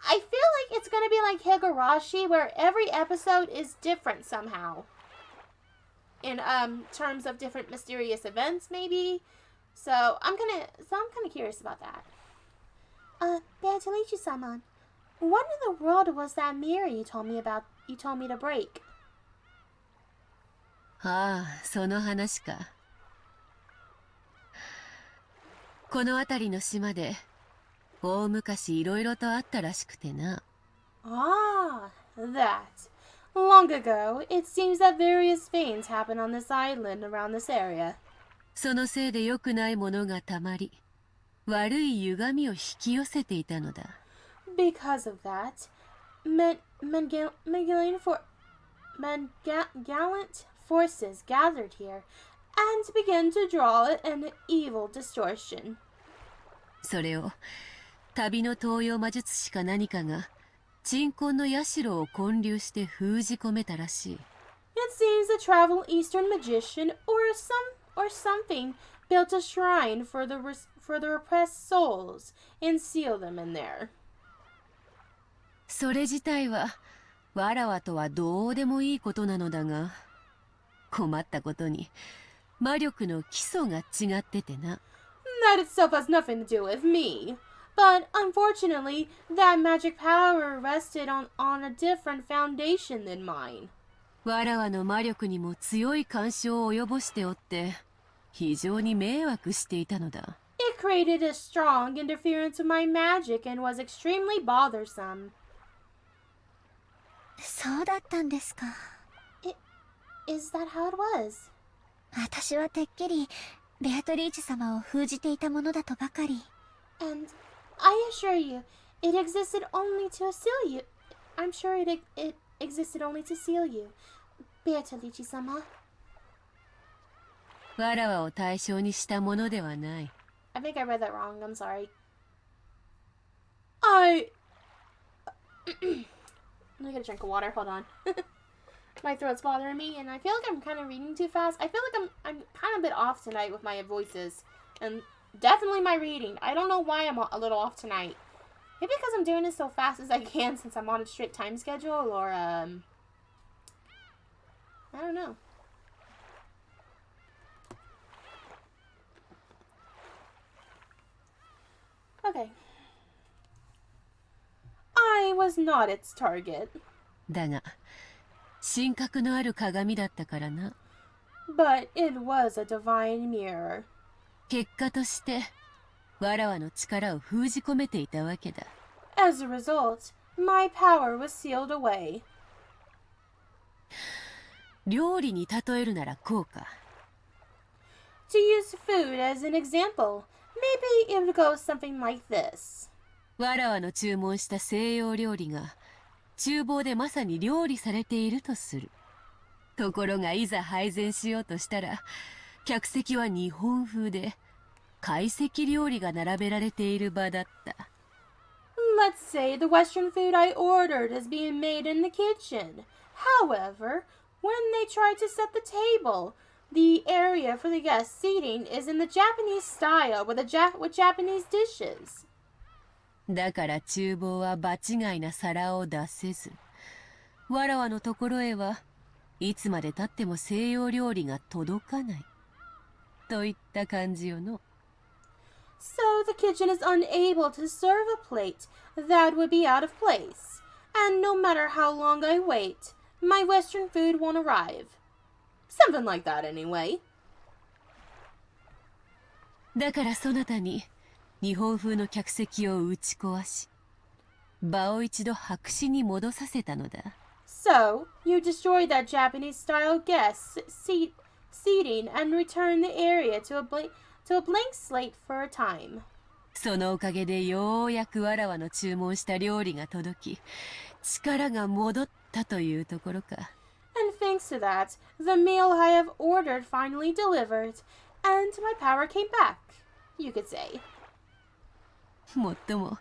I feel like it's going to be like Higurashi, where every episode is different somehow. In terms of different mysterious events, maybe. So I'm kind of curious about that. Beatalichi-sama, what in the world was that mirror you told me about? You told me to break. ああ、その話か。この辺りの島で大昔いろいろとあったらしくてな。Ah, that. Long ago, it seems that various things happened on this island around this area. そのせいで良くないものがたまり、悪い歪みを引き寄せていたのだ。Because of that, gallant forces gathered here and began to draw an evil distortion. それを旅の東洋魔術師か何かが鎮魂の社を建立して封じ込めたらしい。It seems a travel Eastern magician or something built a shrine for the repressed souls and sealed them in there. それ自体はわらわとはどうでもいいことなのだが、困ったことに魔力の基礎が違っててな。That itself has nothing to do with me. But unfortunately, that magic power rested on a different foundation than mine. わらわの魔力にも強い干渉を及ぼしておって、非常に迷惑していたのだ。It created a strong interference with my magic and was extremely bothersome. そうだったんですか。Is that how it was? 私はてっきりベアトリーチェ様を封じていたものだとばかり。And I assure you, it existed only to seal you. I'm sure it existed only to seal you, Beatalichi-sama. わらわを対象にしたものではない。I think I read that wrong. I'm sorry. Let me get a drink of water. Hold on. My throat's bothering me, and I feel like I'm kind of reading too fast. I feel like I'm kind of a bit off tonight with my voices, and definitely my reading. I don't know why I'm a little off tonight. Maybe because I'm doing this so fast as I can since I'm on a strict time schedule, or I don't know. Okay. I was not its target. だが、神格のある鏡だったからな。But it was a divine mirror. 結果として、わらわの力を封じ込めていたわけだ。As a result, my power was sealed away. 料理に例えるならこうか。To use food as an example, Maybe it would go something like this. わらわの注文した西洋料理が厨房でまさに料理されているとする。ところがいざ配膳しようとしたら、客席は日本風で懐石料理が並べられている場だった。Let's say the Western food I ordered is being made in the kitchen. However, when they try to set the table, the area for the guest seating is in the Japanese style with Japanese dishes. だから厨房は場違いな皿を出せず、わらわのところへはいつまで経っても西洋料理が届かないといった感じよの。So the kitchen is unable to serve a plate that would be out of place, and no matter how long I wait, my Western food won't arrive. Something like that anyway. だからそなたに日本風の客席を打ち壊し、場を一度白紙に戻させたのだ。So, you destroyed that Japanese-style guest seating and returned the area to a blank slate for a time. そのおかげでようやくわらわの注文した料理が届き、力が戻ったというところか。And thanks to that, the meal I have ordered finally delivered, and my power came back, you could say. もっとも、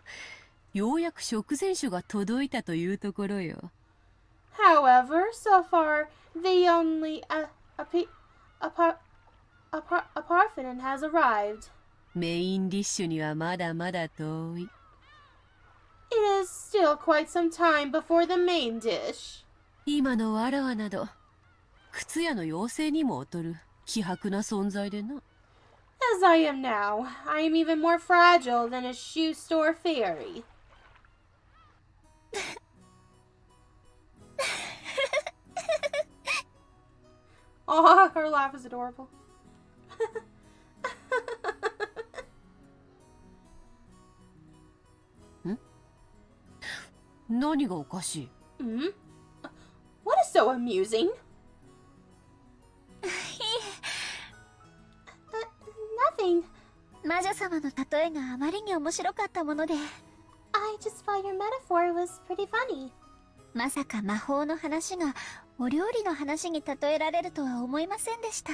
ようやく食前酒が届いたというところよ。However, so far, the only parthenon has arrived. メインディッシュにはまだまだ遠い。It is still quite some time before the main dish. 今のわらわなど、靴屋の妖精にも劣る希薄な存在でな。As I am now, I am even more fragile than a shoe store fairy. Oh, her laugh is adorable. 何がおかしい？ Hmm? What is so amusing? Nothing. 魔女様の例えがあまりに面白かったもので、 I just thought your metaphor was pretty funny. まさか魔法の話がお料理の話に例えられるとは思いませんでした。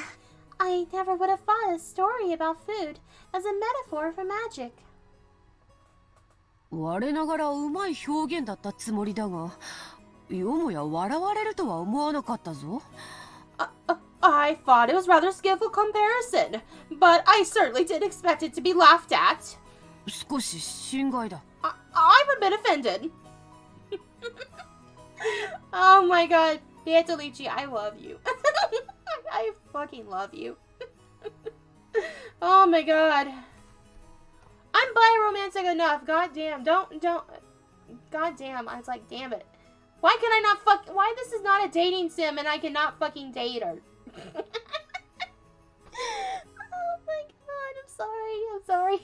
I never would have thought a story about food as a metaphor for magic. 我ながらうまい表現だったつもりだが、よもや笑われるとは思わなかったぞ。I thought it was rather skillful comparison, but I certainly didn't expect it to be laughed at. 少し心外だ。I'm a bit offended. Oh my god, Beatolici, I love you. I fucking love you. Oh my god. I'm biromantic enough. Goddamn, don't. Goddamn, I was like, damn it. Why can I not why this is not a dating sim and I cannot fucking date her? Oh my god, I'm sorry.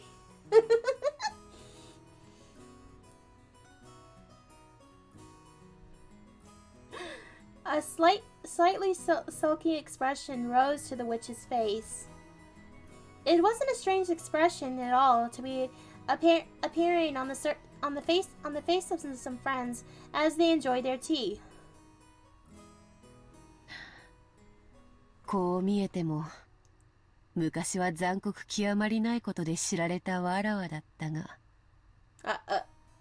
A slightly sulky expression rose to the witch's face. It wasn't a strange expression at all to be appearing on the face of some friends as they enjoyed their tea. こう見えても、昔は残酷極まりないことで知られたわらわだったが。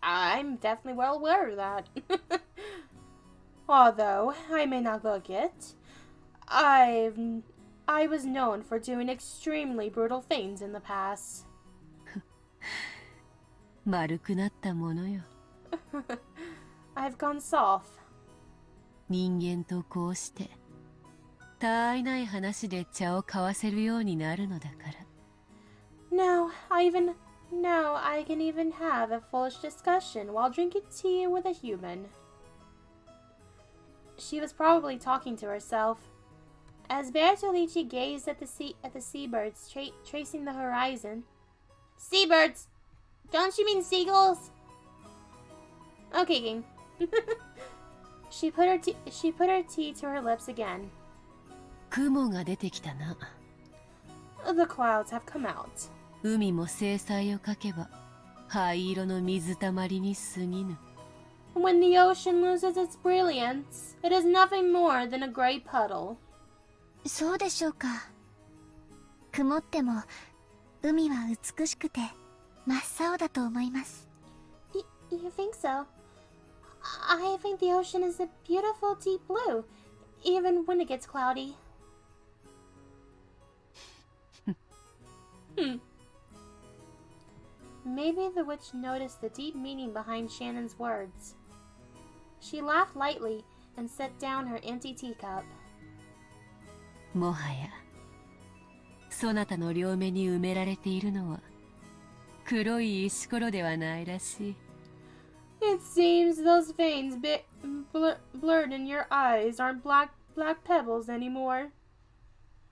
I'm definitely well aware of that. Although I may not look it, I was known for doing extremely brutal things in the past. 丸くなったものよ。I've gone soft. 人間とこうしてたわいない話で茶を交わせるようになるのだから。Now I can even have a foolish discussion while drinking tea with a human. She was probably talking to herself. As Bertolucci gazed at the seabirds tracing the horizon. Seabirds! Don't you mean seagulls? Okay, King. She put her tea to her lips again. 雲が出てきたな。The clouds have come out. 海も制裁をかけば灰色の水たまりに過ぎぬ。 When the ocean loses its brilliance, it is nothing more than a gray puddle. そうでしょうか。曇っても海は美しくて真っ青だと思います。You think so? I think the ocean is a beautiful deep blue, even when it gets cloudy. Maybe the witch noticed the deep meaning behind Shannon's words. She laughed lightly and set down her empty teacup. もはやそなたの両目に埋められているのは黒い石ころではないらしい。 It seems those veins blurred in your eyes aren't black pebbles anymore.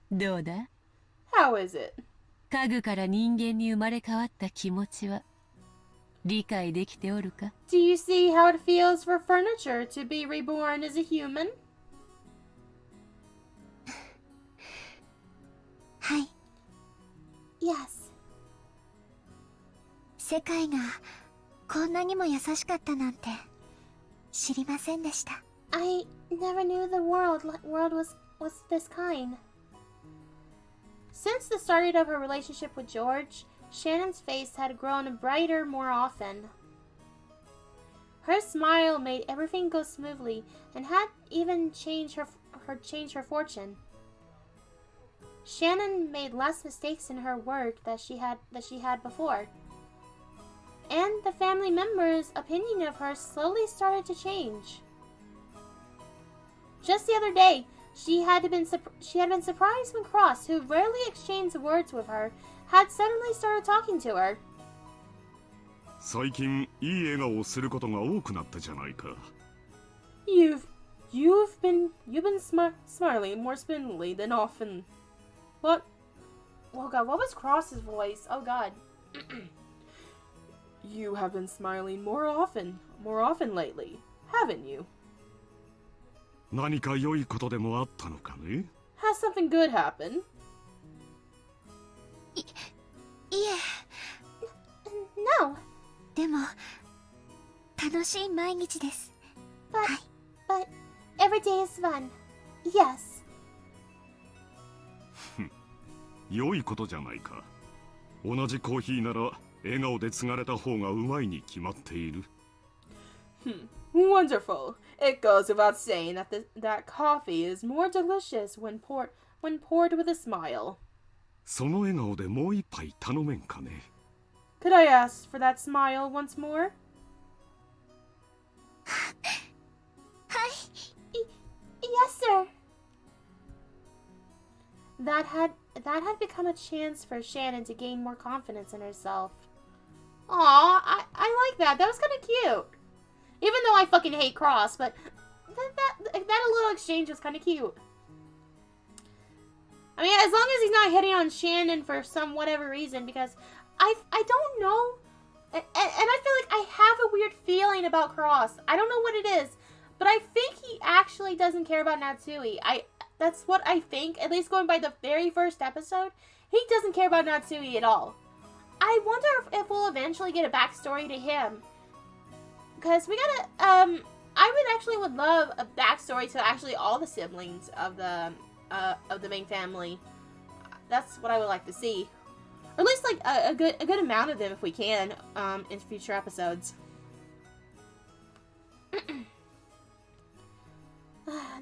どうだ？ How is it? 家具から人間に生まれ変わった気持ちは理解できておるか？ Do you see how it feels for furniture to be reborn as a human? はい。 Yes. 世界がこんなにも優しかったなんて知りませんでした。 I never knew the world was this kind. Since the start of her relationship with George, Shannon's face had grown brighter more often. Her smile made everything go smoothly and had even changed her fortune. Shannon made less mistakes in her work that she had before. And the family members' opinion of her slowly started to change. Just the other day, she had been surprised when Cross, who rarely exchanged words with her, had suddenly started talking to her. 最近いい笑顔をすることが多くなったじゃないか。 You've been smiling more spindly than often. What? Oh God, what was Cross's voice? Oh God. You have been smiling more often lately, haven't you? 何か良いことでもあったのかね？ Has something good happened? いえ。 No. でも楽しい毎日です。 But every day is fun. Yes. 良いことじゃないか。同じコーヒーなら笑顔で継がれた方がうまいに決まっている。Wonderful. It goes without saying that coffee is more delicious when poured with a smile. その笑顔でもう一杯頼めんかね。 Could I ask for that smile once more? はい。 Yes, sir. That had become a chance for Shannon to gain more confidence in herself. Aw, I like that. That was kind of cute. Even though I fucking hate Cross, but that little exchange was kind of cute. I mean, as long as he's not hitting on Shannon for some whatever reason, because I don't know, and I feel like I have a weird feeling about Cross. I don't know what it is, but I think he actually doesn't care about Natsui. That's what I think, at least going by the very first episode. He doesn't care about Natsui at all. I wonder if we'll eventually get a backstory to him. Because we gotta, I would love a backstory to actually all the siblings of the main family. That's what I would like to see. Or at least like a good amount of them if we can, in future episodes.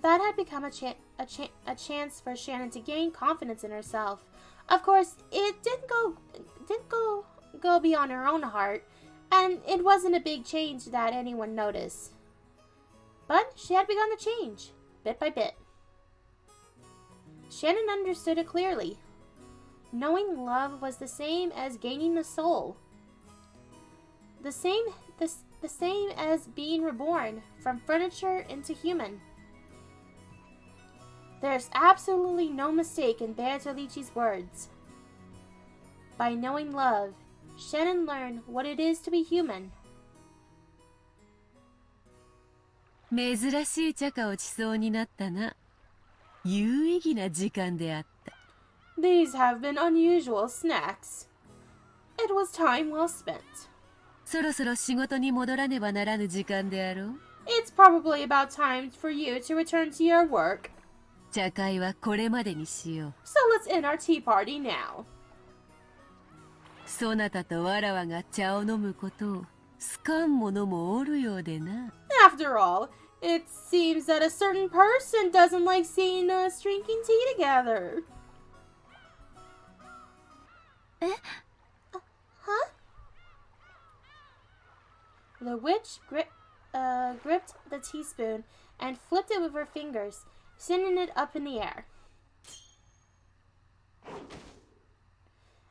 That had become a chance for Shannon to gain confidence in herself. Of course, it didn't go beyond her own heart, and it wasn't a big change that anyone noticed. But she had begun to change, bit by bit. Shannon understood it clearly. Knowing love was the same as gaining a soul. The same as being reborn from furniture into human. There's absolutely no mistake in Beatrice's words. By knowing love, Shannon learned what it is to be human. 珍しい茶化をしそうになったな。有意義な時間であった。 These have been unusual snacks. It was time well spent. そろそろ仕事に戻らねばならぬ時間であろう。It's probably about time for you to return to your work. 茶会はこれまでにしよう。So let's end our tea party now. そなたとわらわが茶を飲むことを好かん者もおるようでな。After all, it seems that a certain person doesn't like seeing us drinking tea together. Huh? The witch gripped the teaspoon and flipped it with her fingers, sending it up in the air.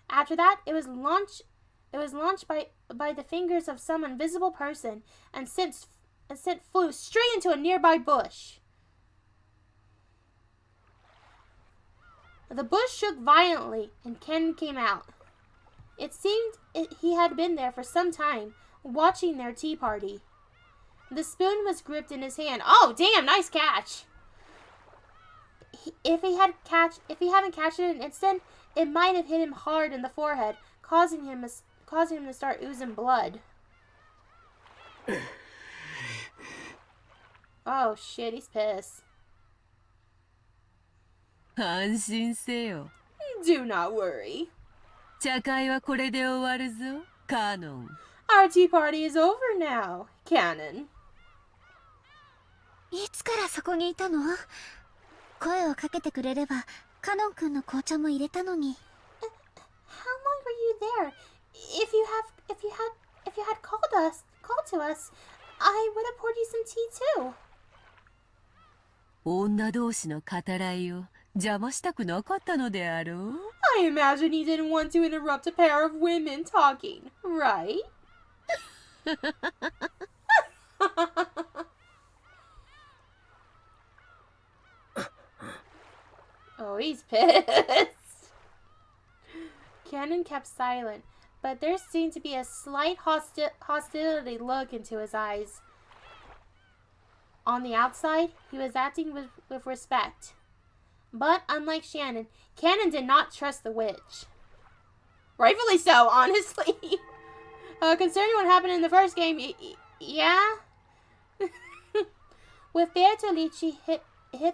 After that, it was launched by the fingers of some invisible person and flew straight into a nearby bush. The bush shook violently and Ken came out. It seemed he had been there for some time, watching their tea party. The spoon was gripped in his hand. Oh, damn, nice catch. If he hadn't catched it in an instant, it might have hit him hard in the forehead, causing him to start oozing blood. Oh shit, he's pissed. 安心せよ。Do not worry. 茶会はこれで終わるぞ、カノン。Our tea party is over now, Canon. いつからそこにいたの？声をかけてくれればカノン君の紅茶も入れたのに。How long were you there? If you had called to us, I would have poured you some tea too. 女同士の語らいを邪魔したくなかったのであろう。I imagine he didn't want to interrupt a pair of women talking, right? Oh, he's pissed. Cannon kept silent, but there seemed to be a slight hostility look into his eyes. On the outside, he was acting with respect. But unlike Shannon, Cannon did not trust the witch. Rightfully so, honestly. Concerning what happened in the first game, yeah? With Beatolici hit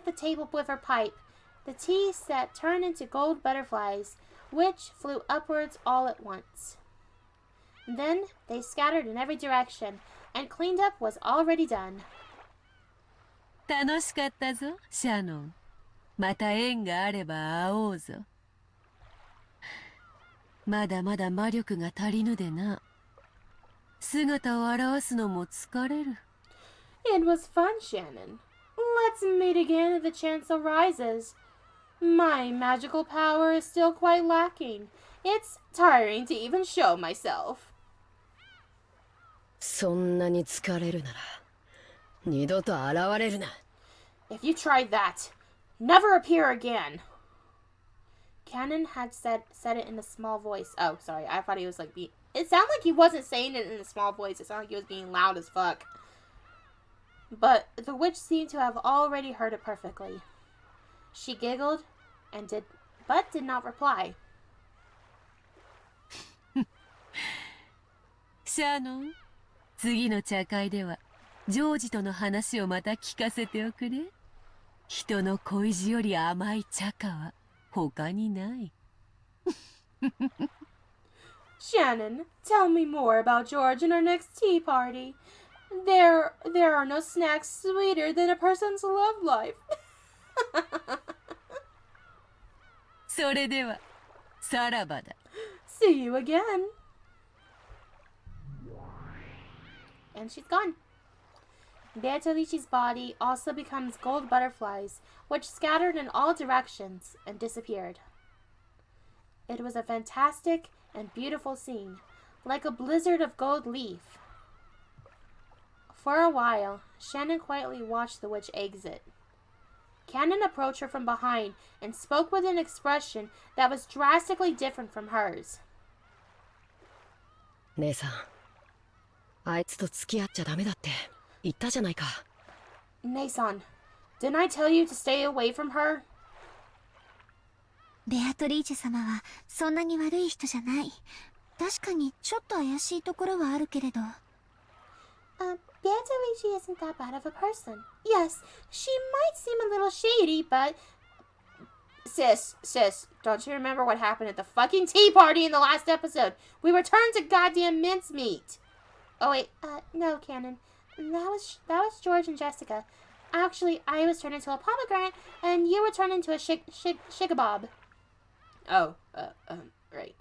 the table with her pipe, the tea set turned into gold butterflies, which flew upwards all at once. Then they scattered in every direction, and cleanup was already done. 楽しかったぞ、シャノン。また縁があれば会おうぞ。まだまだ魔力が足りぬでな。姿を現すのも疲れる。It was fun, Shannon. Let's meet again if the chance arises. My magical power is still quite lacking. It's tiring to even show myself. そんなに疲れるなら二度と現れるな。If you tried that, never appear again. Cannon had said it in a small voice. Oh, sorry. I thought he was like being... It sounded like he wasn't saying it in a small voice. It sounded like he was being loud as fuck. But the witch seemed to have already heard it perfectly. She giggled but did not reply. シャノン、次の茶会ではジョージとの話をまた聞かせておくれ。人の恋路より甘い茶花は他にない。Shannon, tell me more about George in our next tea party. There are no snacks sweeter than a person's love life. それでは、さらばだ。See you again. And she's gone. Beatolici's body also becomes gold butterflies, which scattered in all directions and disappeared. It was a fantastic and beautiful scene, like a blizzard of gold leaf. For a while, Shannon quietly watched the witch exit. Cannon approached her from behind and spoke with an expression that was drastically different from hers. 姉さん、あいつと付き合っちゃダメだって言ったじゃないか。Nason, didn't I tell you to stay away from her? ベアトリーチェ様はそんなに悪い人じゃない。確かにちょっと怪しいところはあるけれど。Beatalici isn't that bad of a person. Yes, she might seem a little shady, but... Sis, don't you remember what happened at the fucking tea party in the last episode? We were turned to goddamn mincemeat. Oh wait, no, Canon. That was George and Jessica. Actually, I was turned into a pomegranate, and you were turned into a shikabob. Oh, right.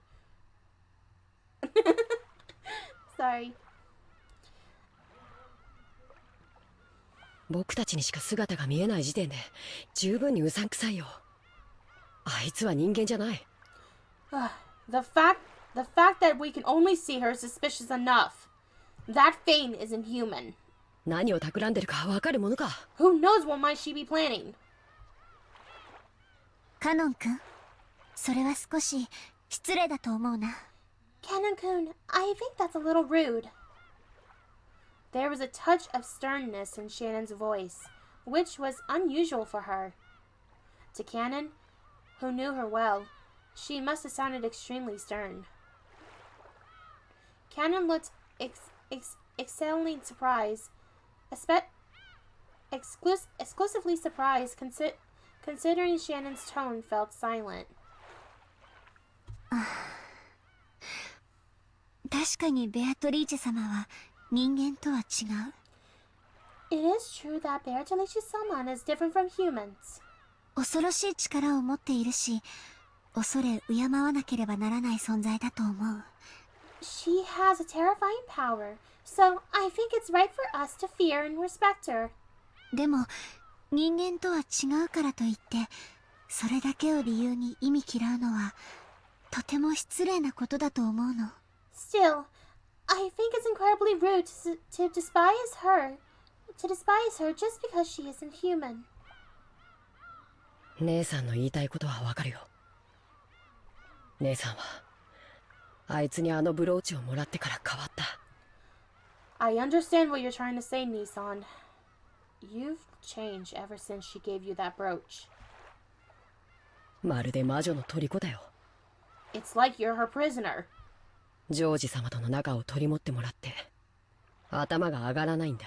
Sorry. 僕たちにしか姿が見えない時点で十分にうさんくさいよ。あいつは人間じゃない。The fact that we can only see her is suspicious enough. That Fane isn't human. 何を企んでるかわかるものか。Who knows what might she be planning? カノン君、それは少し失礼だと思うな。Canon-kun, I think that's a little rude. There was a touch of sternness in Shannon's voice, which was unusual for her. To Canon, who knew her well, she must have sounded extremely stern. Canon looked excellently surprised, exclusively surprised, considering Shannon's tone felt silent. 確かにベアトリーチェ様は人間とは違う。It is true that Beatrice-sama is different from humans. 恐ろしい力を持っているし、恐れ敬わなければならない存在だと思う。She has a terrifying power, so I think it's right for us to fear and respect her. でも、人間とは違うからといって、それだけを理由に忌み嫌うのは、とても失礼なことだと思うの。Still, I think it's incredibly rude to despise her just because she isn't human. 姉さんの言いたいことはわかるよ。姉さんはあいつにあのブローチをもらってから変わった。I understand what you're trying to say, Nissan. You've changed ever since she gave you that brooch. まるで魔女の虜だよ。It's like you're her prisoner. ジョージ様との仲を取り持ってもらって頭が上がらないんだ。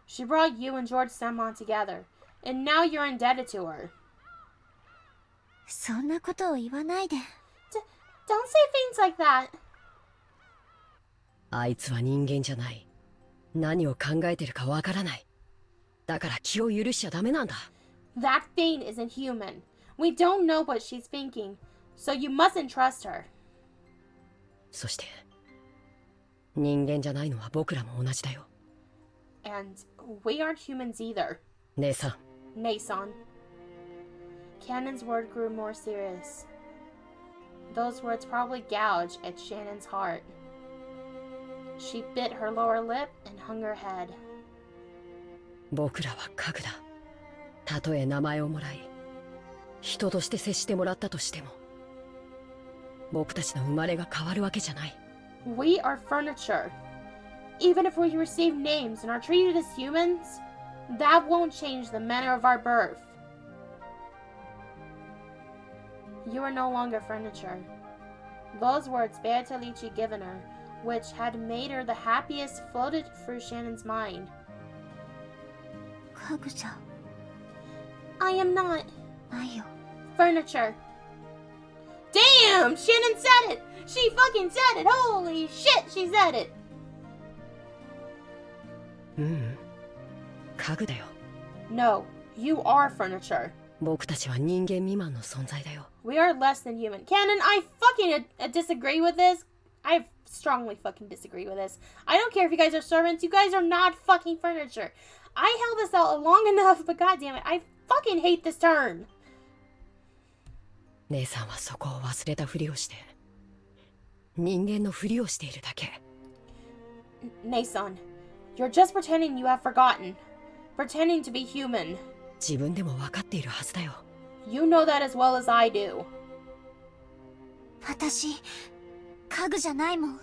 She brought you and George Samon together, and now you're indebted to her. そんなことを言わないで。Don't say things like that. あいつは人間じゃない。何を考えてるかわからない。だから気を許しちゃダメなんだ。That Fane isn't human. We don't know what she's thinking, so you mustn't trust her. そして人間じゃないのは僕らも同じだよ。And we aren't humans either. 姉さん。Nason. Cannon's word grew more serious. Those words probably gouged at Shannon's heart. She bit her lower lip and hung her head. 僕らは家具だ。たとえ名前をもらい人として接してもらったとしても僕たちの生まれが変わるわけじゃない。 We are furniture. Even if we receive names and are treated as humans, that won't change the manner of our birth. You are no longer furniture. Those words Beatalici given her, which had made her the happiest, floated through Shannon's mind. 家具じゃ I am not ないよ。 furniture. Damn! Shannon said it! She fucking said it! Holy shit, she said it! 家具だよ。 No, you are furniture. 僕たちは人間未満の存在だよ。 We are less than human. Canon, I fucking disagree with this. I strongly fucking disagree with this. I don't care if you guys are servants. You guys are not fucking furniture. I held this out long enough, but goddammit, I fucking hate this term. 姉さんはそこを忘れたふりをして人間のふりをしているだけ。 Nason, you're just pretending you have forgotten. Pretending to be human. 自分でも分かっているはずだよ。 You know that as well as I do. 私、家具じゃないもん。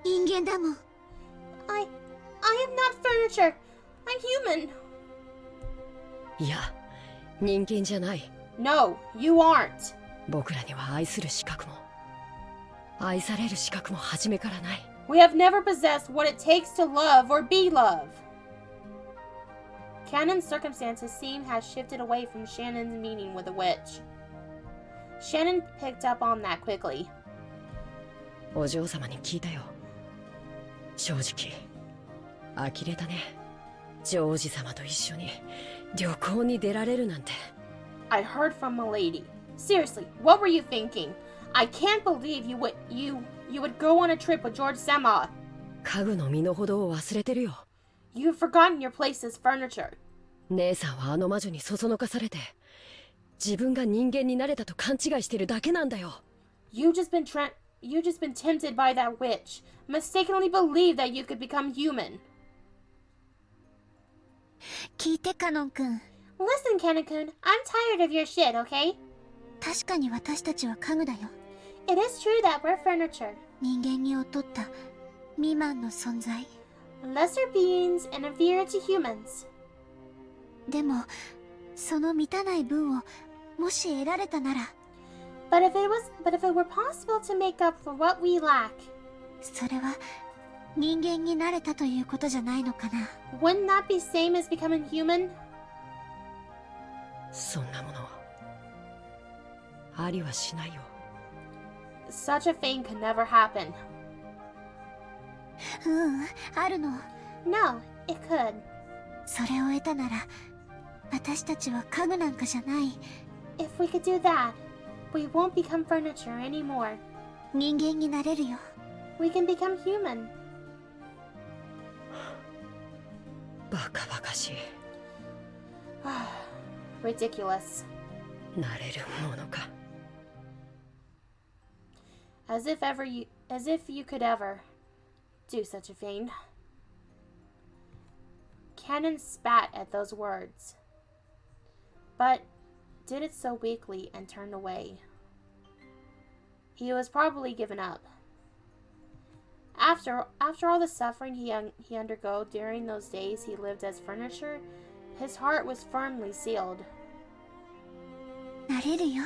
人間だもん。I am not furniture. I'm human. いや、人間じゃない。 No, you aren't. 僕らには愛する資格も愛される資格も初めからない。 We have never possessed what it takes to love or be loved. Cannon's circumstances seem has shifted away from Shannon's meeting with the witch. Shannon picked up on that quickly. お嬢様に聞いたよ。正直呆れたね。ジョージ様と一緒に旅行に出られるなんて。 I heard from Milady. Seriously, what were you thinking? I can't believe you would go on a trip with George Sama. 家具の身の程を忘れてるよ。 You've forgotten your place as furniture. 姉さんはあの魔女にそそのかされて自分が人間になれたと勘違いしてるだけなんだよ。 You've just been tempted by that witch. Mistakenly believed that you could become human. 聞いてカノン君。 Listen, Cannon-kun, I'm tired of your shit, okay? 確かに私たちは家具だよ。 It is true that we're furniture. 人間に劣った未満の存在。 Lesser beings and inferior to humans. でもその満たない分をもし得られたなら、 But if it were possible to make up for what we lack, それは人間になれたということじゃないのかな。 wouldn't that be same as becoming human? そんなものありはしないよ。 Such a thing could never happen. あるの。 No, it could. それを得たなら私たちは家具なんかじゃない。 If we could do that, we won't become furniture anymore. 人間になれるよ。 We can become human. バカバカしい。 Ridiculous. なれるものか。 As if you could ever do such a thing. Cannon spat at those words, but did it so weakly and turned away. He was probably given up. After all the suffering he undergo during those days he lived as furniture, his heart was firmly sealed. なれるよ。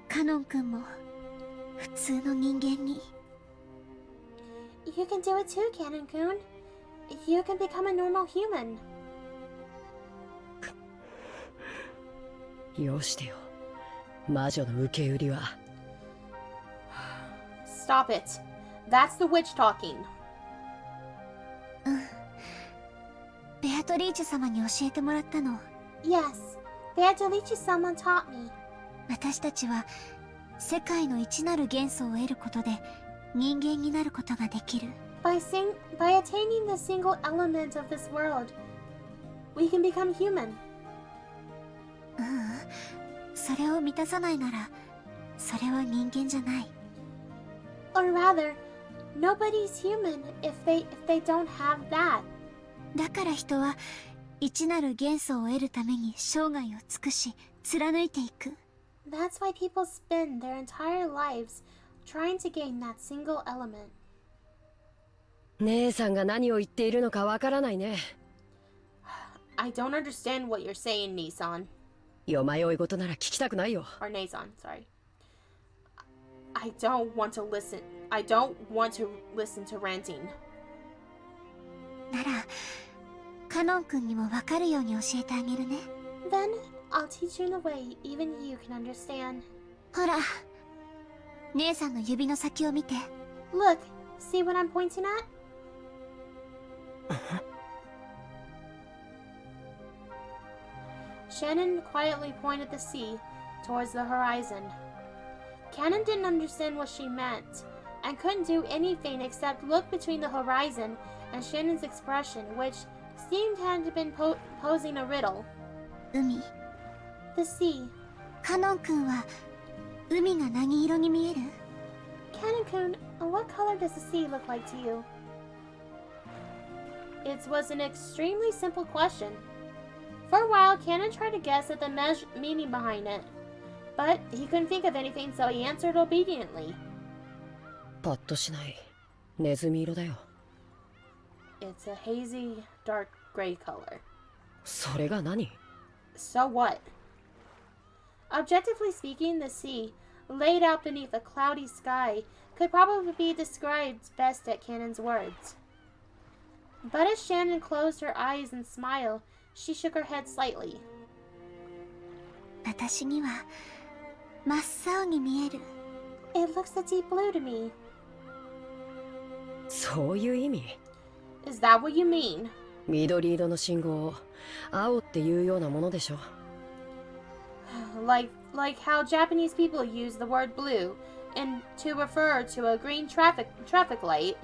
カノン君も普通の人間に。 You can do it too, Cannon-kun. You can become a normal human. よしてよ。魔女の受け売りは。 Stop it. That's the witch talking. ベアトリーチェ様に教えてもらったの。 Yes, Beatrice-sama taught me. 私たちは世界の一なる元素を得ることで人間になることができる。 By attaining the single element of this world, we can become human. それを満たさないならそれは人間じゃない。 Or rather, nobody's human if they don't have that. だから人は一なる元素を得るために生涯を尽くし貫いていく。 That's why people spend their entire lives trying to gain that single element. 姉さんが何を言っているのかわからないね。 I don't understand what you're saying, Nissan. よまよい事なら聞きたくないよ。 Or Nazon, sorry. I don't want to listen. I don't want to listen to ranting. ならカノン君にも分かるように教えてあげるね。 Then I'll teach you in a way even you can understand. ほら姉さんの指の先を見て。 Look, see what I'm pointing at? Shannon quietly pointed the sea towards the horizon. Cannon didn't understand what she meant, and couldn't do anything except look between the horizon and Shannon's expression, which seemed to have been posing a riddle. 海。 The sea. カノン君は海が何色に見える？ Cannon-kun, what color does the sea look like to you? It was an extremely simple question. For a while, Cannon tried to guess at the meaning behind it, but he couldn't think of anything, so he answered obediently. パッとしない。ネズミ色だよ。 It's a hazy, dark gray color. それが何？ So what? Objectively speaking, the sea, laid out beneath a cloudy sky, could probably be described best at Cannon's words. But as Shannon closed her eyes and smiled, she shook her head slightly. 私には真っ青に見える。 It looks a deep blue to me. そういう意味？ Is that what you mean? 緑色の信号を青っていうようなものでしょ。Like how Japanese people use the word blue and to refer to a green traffic light.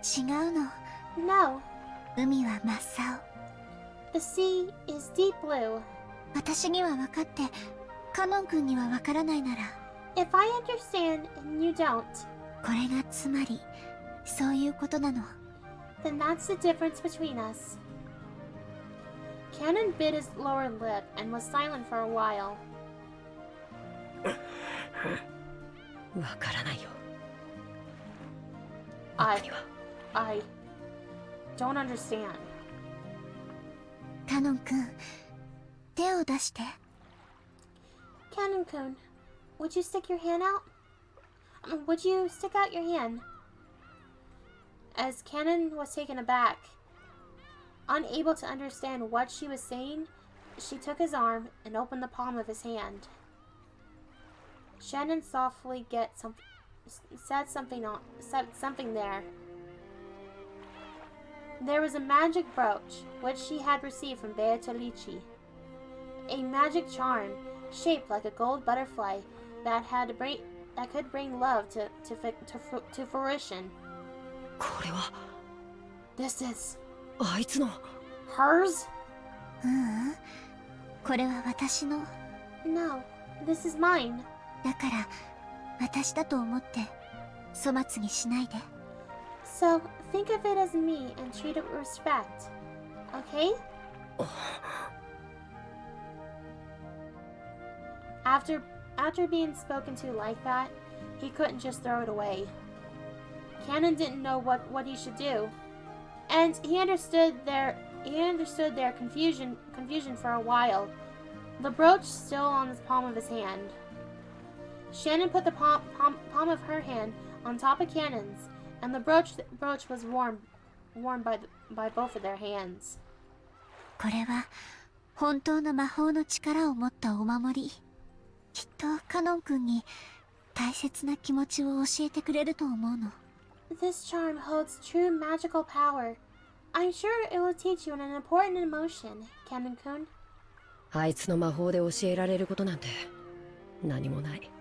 違うの。 No, 海は真っ青。 the sea is deep blue. 私には分かってカノン君には分からないなら If I understand and you don't, これがつまりそういうことなの。 then that's the difference between us. Cannon bit his lower lip and was silent for a while. わからないよ。 I 僕には I don't understand. カノン君手を出して Cannon-kun, would you stick your hand out? Would you stick out your hand? As Cannon was taken aback, unable to understand what she was saying, she took his arm and opened the palm of his hand. Shannon softly said something there. There was a magic brooch which she had received from Beatrice, a magic charm shaped like a gold butterfly that could bring love to fruition. これは This is あいつの。 hers? ううんこれは私の。 No, this is mine. だから私だと思って粗末にしないで。 So think of it as me and treat it with respect. Okay? After being spoken to like that, he couldn't just throw it away. Cannon didn't know what he should do, and he understood their confusion for a while. The brooch still on the palm of his hand. Shannon put the palm of her hand on top of Cannon's, and the brooch was warm by both of their hands. これは本当の魔法の力を持ったお守り。きっとカノン君に大切な気持ちを教えてくれると思うの。 This charm holds true magical power. I'm sure it will teach you an important emotion, Cannon-kun. あいつの魔法で教えられることなんて何もない。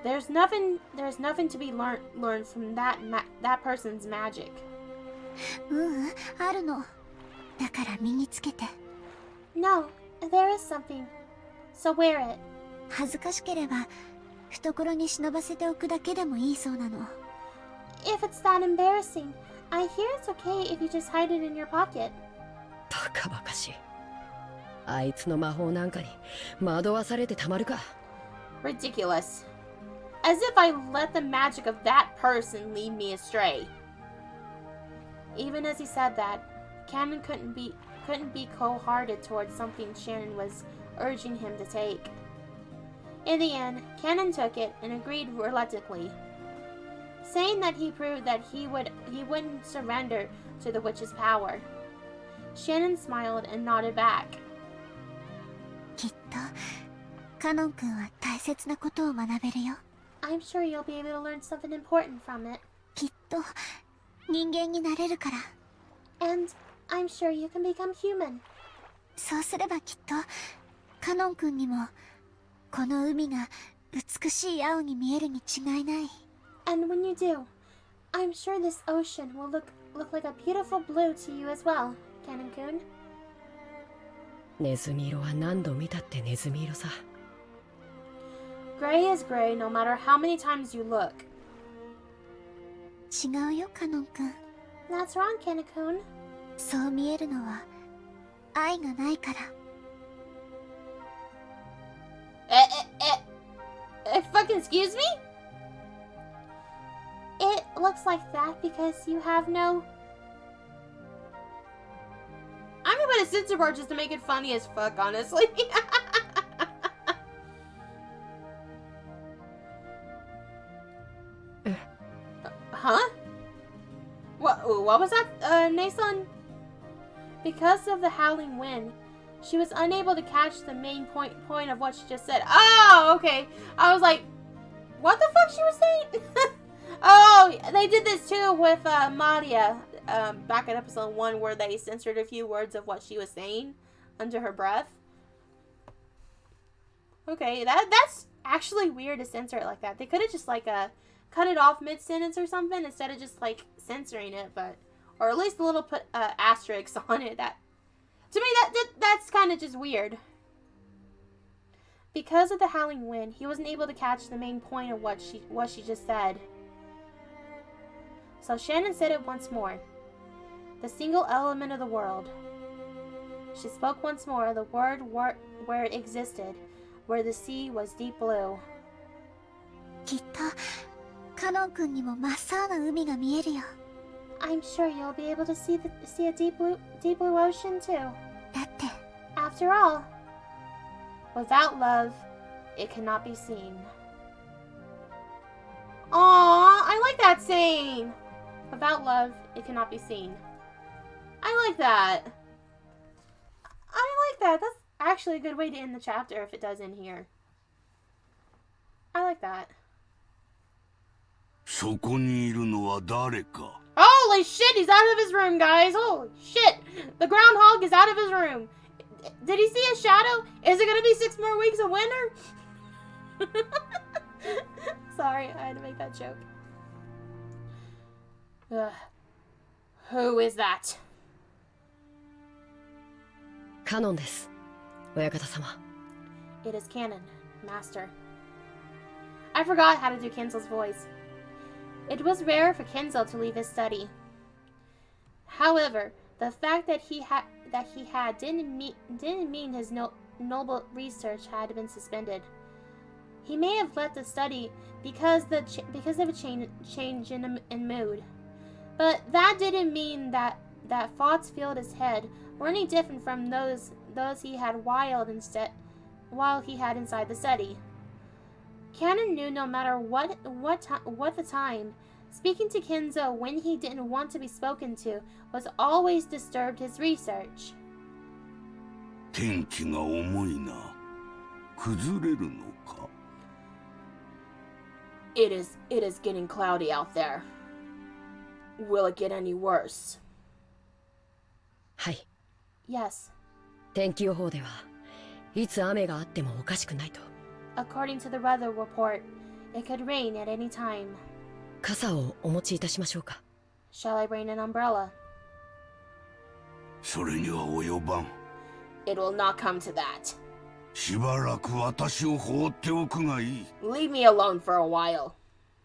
There's nothing to be learned from that person's magic. ううんあるの。だから身につけて。 No, there is something. So wear it. 恥ずかしければ懐に忍ばせておくだけでもいいそうなの。 If it's that embarrassing, I hear it's okay if you just hide it in your pocket. バカバカしい。あいつの魔法なんかに惑わされてたまるか。 Ridiculous. As if I let the magic of that person lead me astray. Even as he said that, Cannon couldn't be cold-hearted towards something Shannon was urging him to take. In the end, Cannon took it and agreed reluctantly, saying that he proved that he wouldn't surrender to the witch's power. Shannon smiled and nodded back. きっとカノン君は大切なことを学べるよ。 I'm sure you'll be able to learn something important from it. きっと人間になれるから。 And I'm sure you can become human. そうすればきっとカノン君にもこの海が美しい青に見えるに違いない。 And when you do, I'm sure this ocean will look like a beautiful blue to you as well, Cannon-kun. ネズミ色は何度見たってネズミ色さ。 Gray is gray no matter how many times you look. 違うよカノン君。 That's wrong, Cannon-kun. そう見えるのは愛がないから。 Fucking excuse me? It looks like that because you have no... I'm gonna put a censor bar just to make it funny as fuck, honestly. Huh? What was that, Nason? Because of the howling wind, she was unable to catch the main point of what she just said. Oh, okay. I was like, what the fuck she was saying? Oh, they did this too with Maria back in episode 1 where they censored a few words of what she was saying under her breath. Okay, that's actually weird to censor it like that. They could have just like cut it off mid-sentence or something instead of just like censoring it, but or at least a little put asterisks on it. That to me that's kind of just weird. Because of the howling wind, he wasn't able to catch the main point of what she just said. So Shannon said it once more. The single element of the world. She spoke once more the word where it existed, where the sea was deep blue. きっとカノン君にも真っ青な海が見えるよ。 I'm sure you'll be able to see a deep blue ocean too. だって After all, without love, it cannot be seen. Aww, I like that saying. Without love, it cannot be seen. I like that. I like that. That's actually a good way to end the chapter if it does end here. I like that. そこにいるのは誰か。 Holy shit, he's out of his room, guys. Holy shit. The groundhog is out of his room. Did he see a shadow? Is it going to be 6 more weeks of winter? Sorry, I had to make that joke. Who is that? カノンです、親方様。 It is Canon, Master. I forgot how to do Kenzo's voice. It was rare for Kenzo to leave his study. However, the fact that he had didn't mean his noble research had been suspended. He may have left the study because of a change in mood, but that didn't mean that thoughts filled his head were any different from those he had while he had inside the study. Canon knew no matter what the time, speaking to Kenzo when he didn't want to be spoken to was always disturbed his research. 天気が重いな。崩れるのか。 It is getting cloudy out there. Will it get any worse? はい。 Yes. 天気予報ではいつ雨があってもおかしくないと。 According to the weather report, it could rain at any time. 傘をお持ちいたしましょうか。 Shall I bring an umbrella? それには及ばん。 It will not come to that. しばらく私を放っておくがいい。 Leave me alone for a while.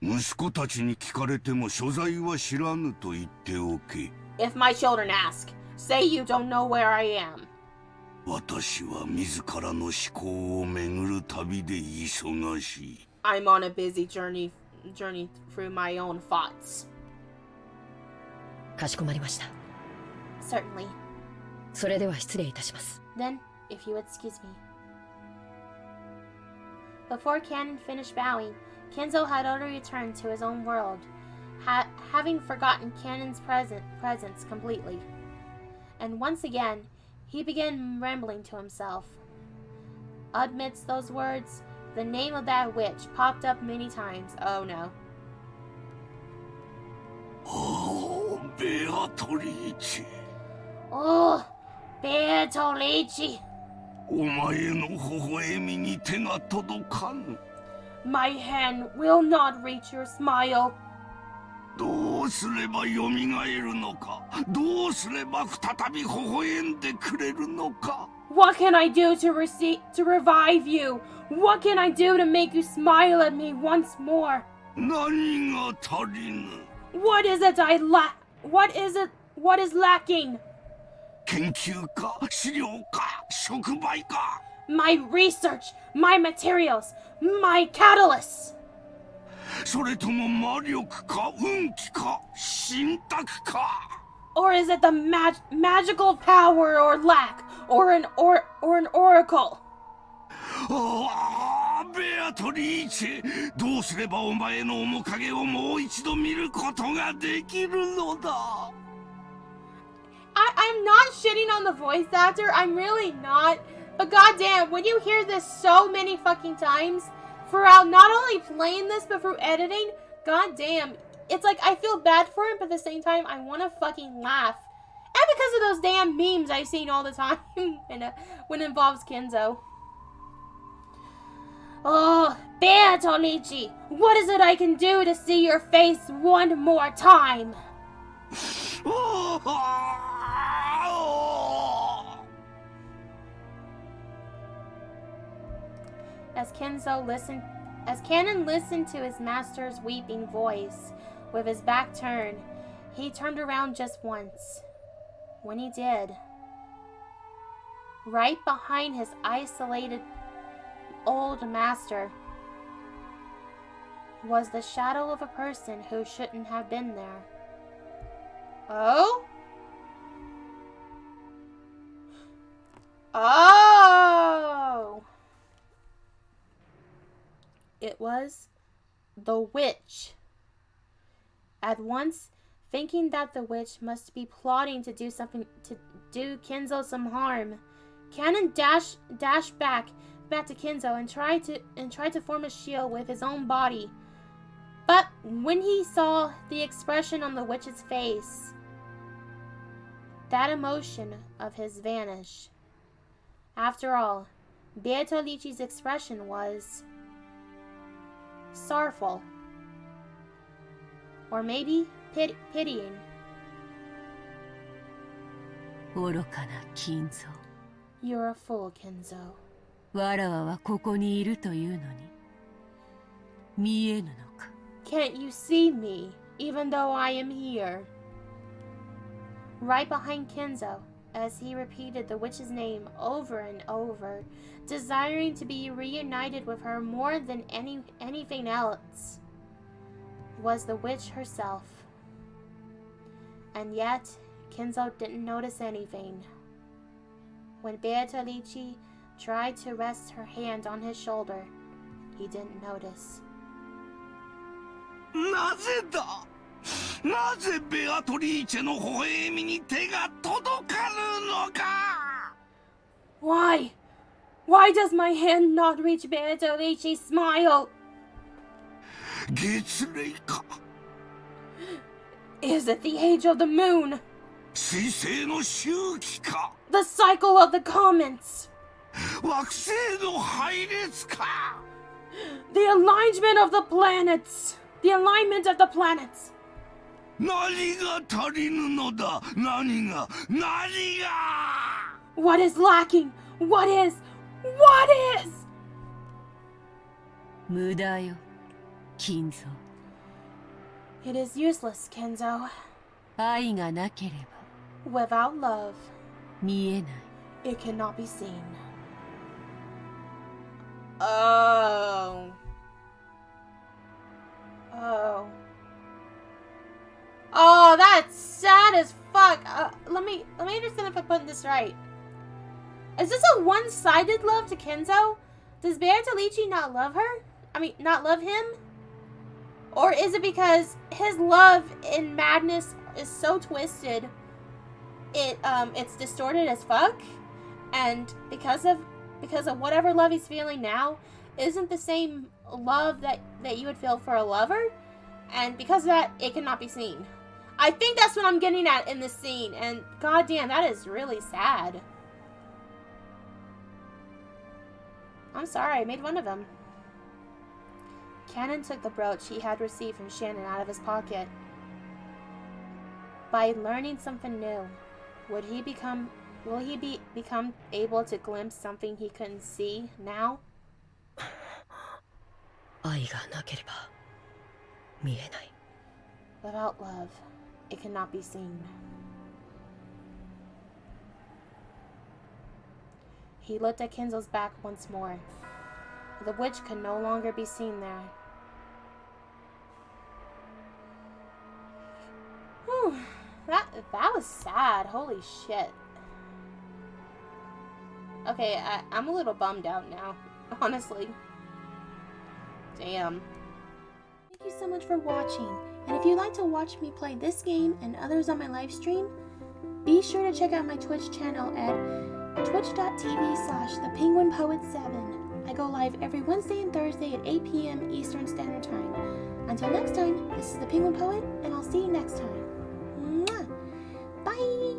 息子たちに聞かれても所在は知らぬと言っておけ。 If my children ask, say you don't know where I am. 私は自らの思考を巡る旅で忙しい。 I'm on a busy journey through my own thoughts. かしこまりました。 Certainly. それでは失礼いたします。 Then, if you would excuse me. Before Canon finished bowing, Kenzo had already returned to his own world, having forgotten Canon's presence completely. And once again, he began rambling to himself. Amidst those words, the name of that witch popped up many times. Oh no. おお、ベアトリーチ。 Oh, Beatolici. お前の微笑みに手が届かぬ。 My hand will not reach your smile. どうすればよみがえるのか。どうすれば再び微笑んでくれるのか。 What can I do to revive you? What can I do to make you smile at me once more? 何が足りぬ。 What is it What is lacking? 研究か、資料か、触媒か。 My research, my materials, my catalysts. それとも魔力か、運気か、神託か。 Or is it the magical power or lack, or an oracle? ああ、ベアトリーチェ、どうすればお前の面影をもう一度見ることができるのだ。I'm not shitting on the voice actor. I'm really not. But goddamn, when you hear this so many fucking times throughout not only playing this but through editing, goddamn, it's like I feel bad for him, but at the same time I want to fucking laugh. And because of those damn memes I've seen all the time when it involves Kenzo. Oh, Beatolichi, what is it I can do to see your face one more time? As Canon listened to his master's weeping voice, with his back turned, he turned around just once. When he did, right behind his isolated old master was the shadow of a person who shouldn't have been there. Oh? Oh! It was the witch. At once, thinking that the witch must be plotting to do something to do Kenzo some harm, Canon dashed back to Kenzo and tried to form a shield with his own body. But when he saw the expression on the witch's face, that emotion of his vanished. After all, Beatolici's expression was sorrowful, or maybe pitying. 愚かな金蔵。 You're a fool, Kenzo. わらわはここにいるというのに見えぬのか。 Can't you see me, even though I am here? Right behind Kenzo, as he repeated the witch's name over and over, desiring to be reunited with her more than anything else, was the witch herself. And yet, Kenzo didn't notice anything. When Beatolici tried to rest her hand on his shoulder, he didn't notice. なぜだ、なぜベアトリーチェの微笑みに手が届かぬのか。 Why? Why does my hand not reach Beatolici's smile? 月齢か。 Is it the age of the moon? 水星の周期か。 The cycle of the comets? 惑星の配列か。 The alignment of the planets? The alignment of the planets? 何が足りぬのだ、何が。 What is lacking? What is? 無駄よ、金蔵。 It is useless, Kenzo. 愛がなければ Without love, 見えない。 it cannot be seen. Oh. Oh, that's sad as fuck. Let me understand if I'm putting this right. Is this a one-sided love to Kenzo? Does Beatolici not love her? I mean, not love him? Or is it because his love in Madness is so twisted, it's distorted as fuck, and because of whatever love he's feeling now isn't the same love that you would feel for a lover, and because of that, it cannot be seen. I think that's what I'm getting at in this scene, and goddamn, that is really sad. I'm sorry, I made fun of him. Canon took the brooch he had received from Shannon out of his pocket. By learning something new, will he become able to glimpse something he couldn't see now? 愛がなければ見えない。 Without love, it cannot be seen. He looked at Kenzo's back once more. The witch could no longer be seen there. Whew, that was sad. Holy shit. Okay, I'm a little bummed out now, honestly. Damn. Thank you so much for watching. And if you'd like to watch me play this game and others on my live stream, be sure to check out my Twitch channel at twitch.tv/thepenguinpoet7. I go live every Wednesday and Thursday at 8 p.m. Eastern Standard Time. Until next time, this is the Penguin Poet, and I'll see you next time. Mwah! Bye!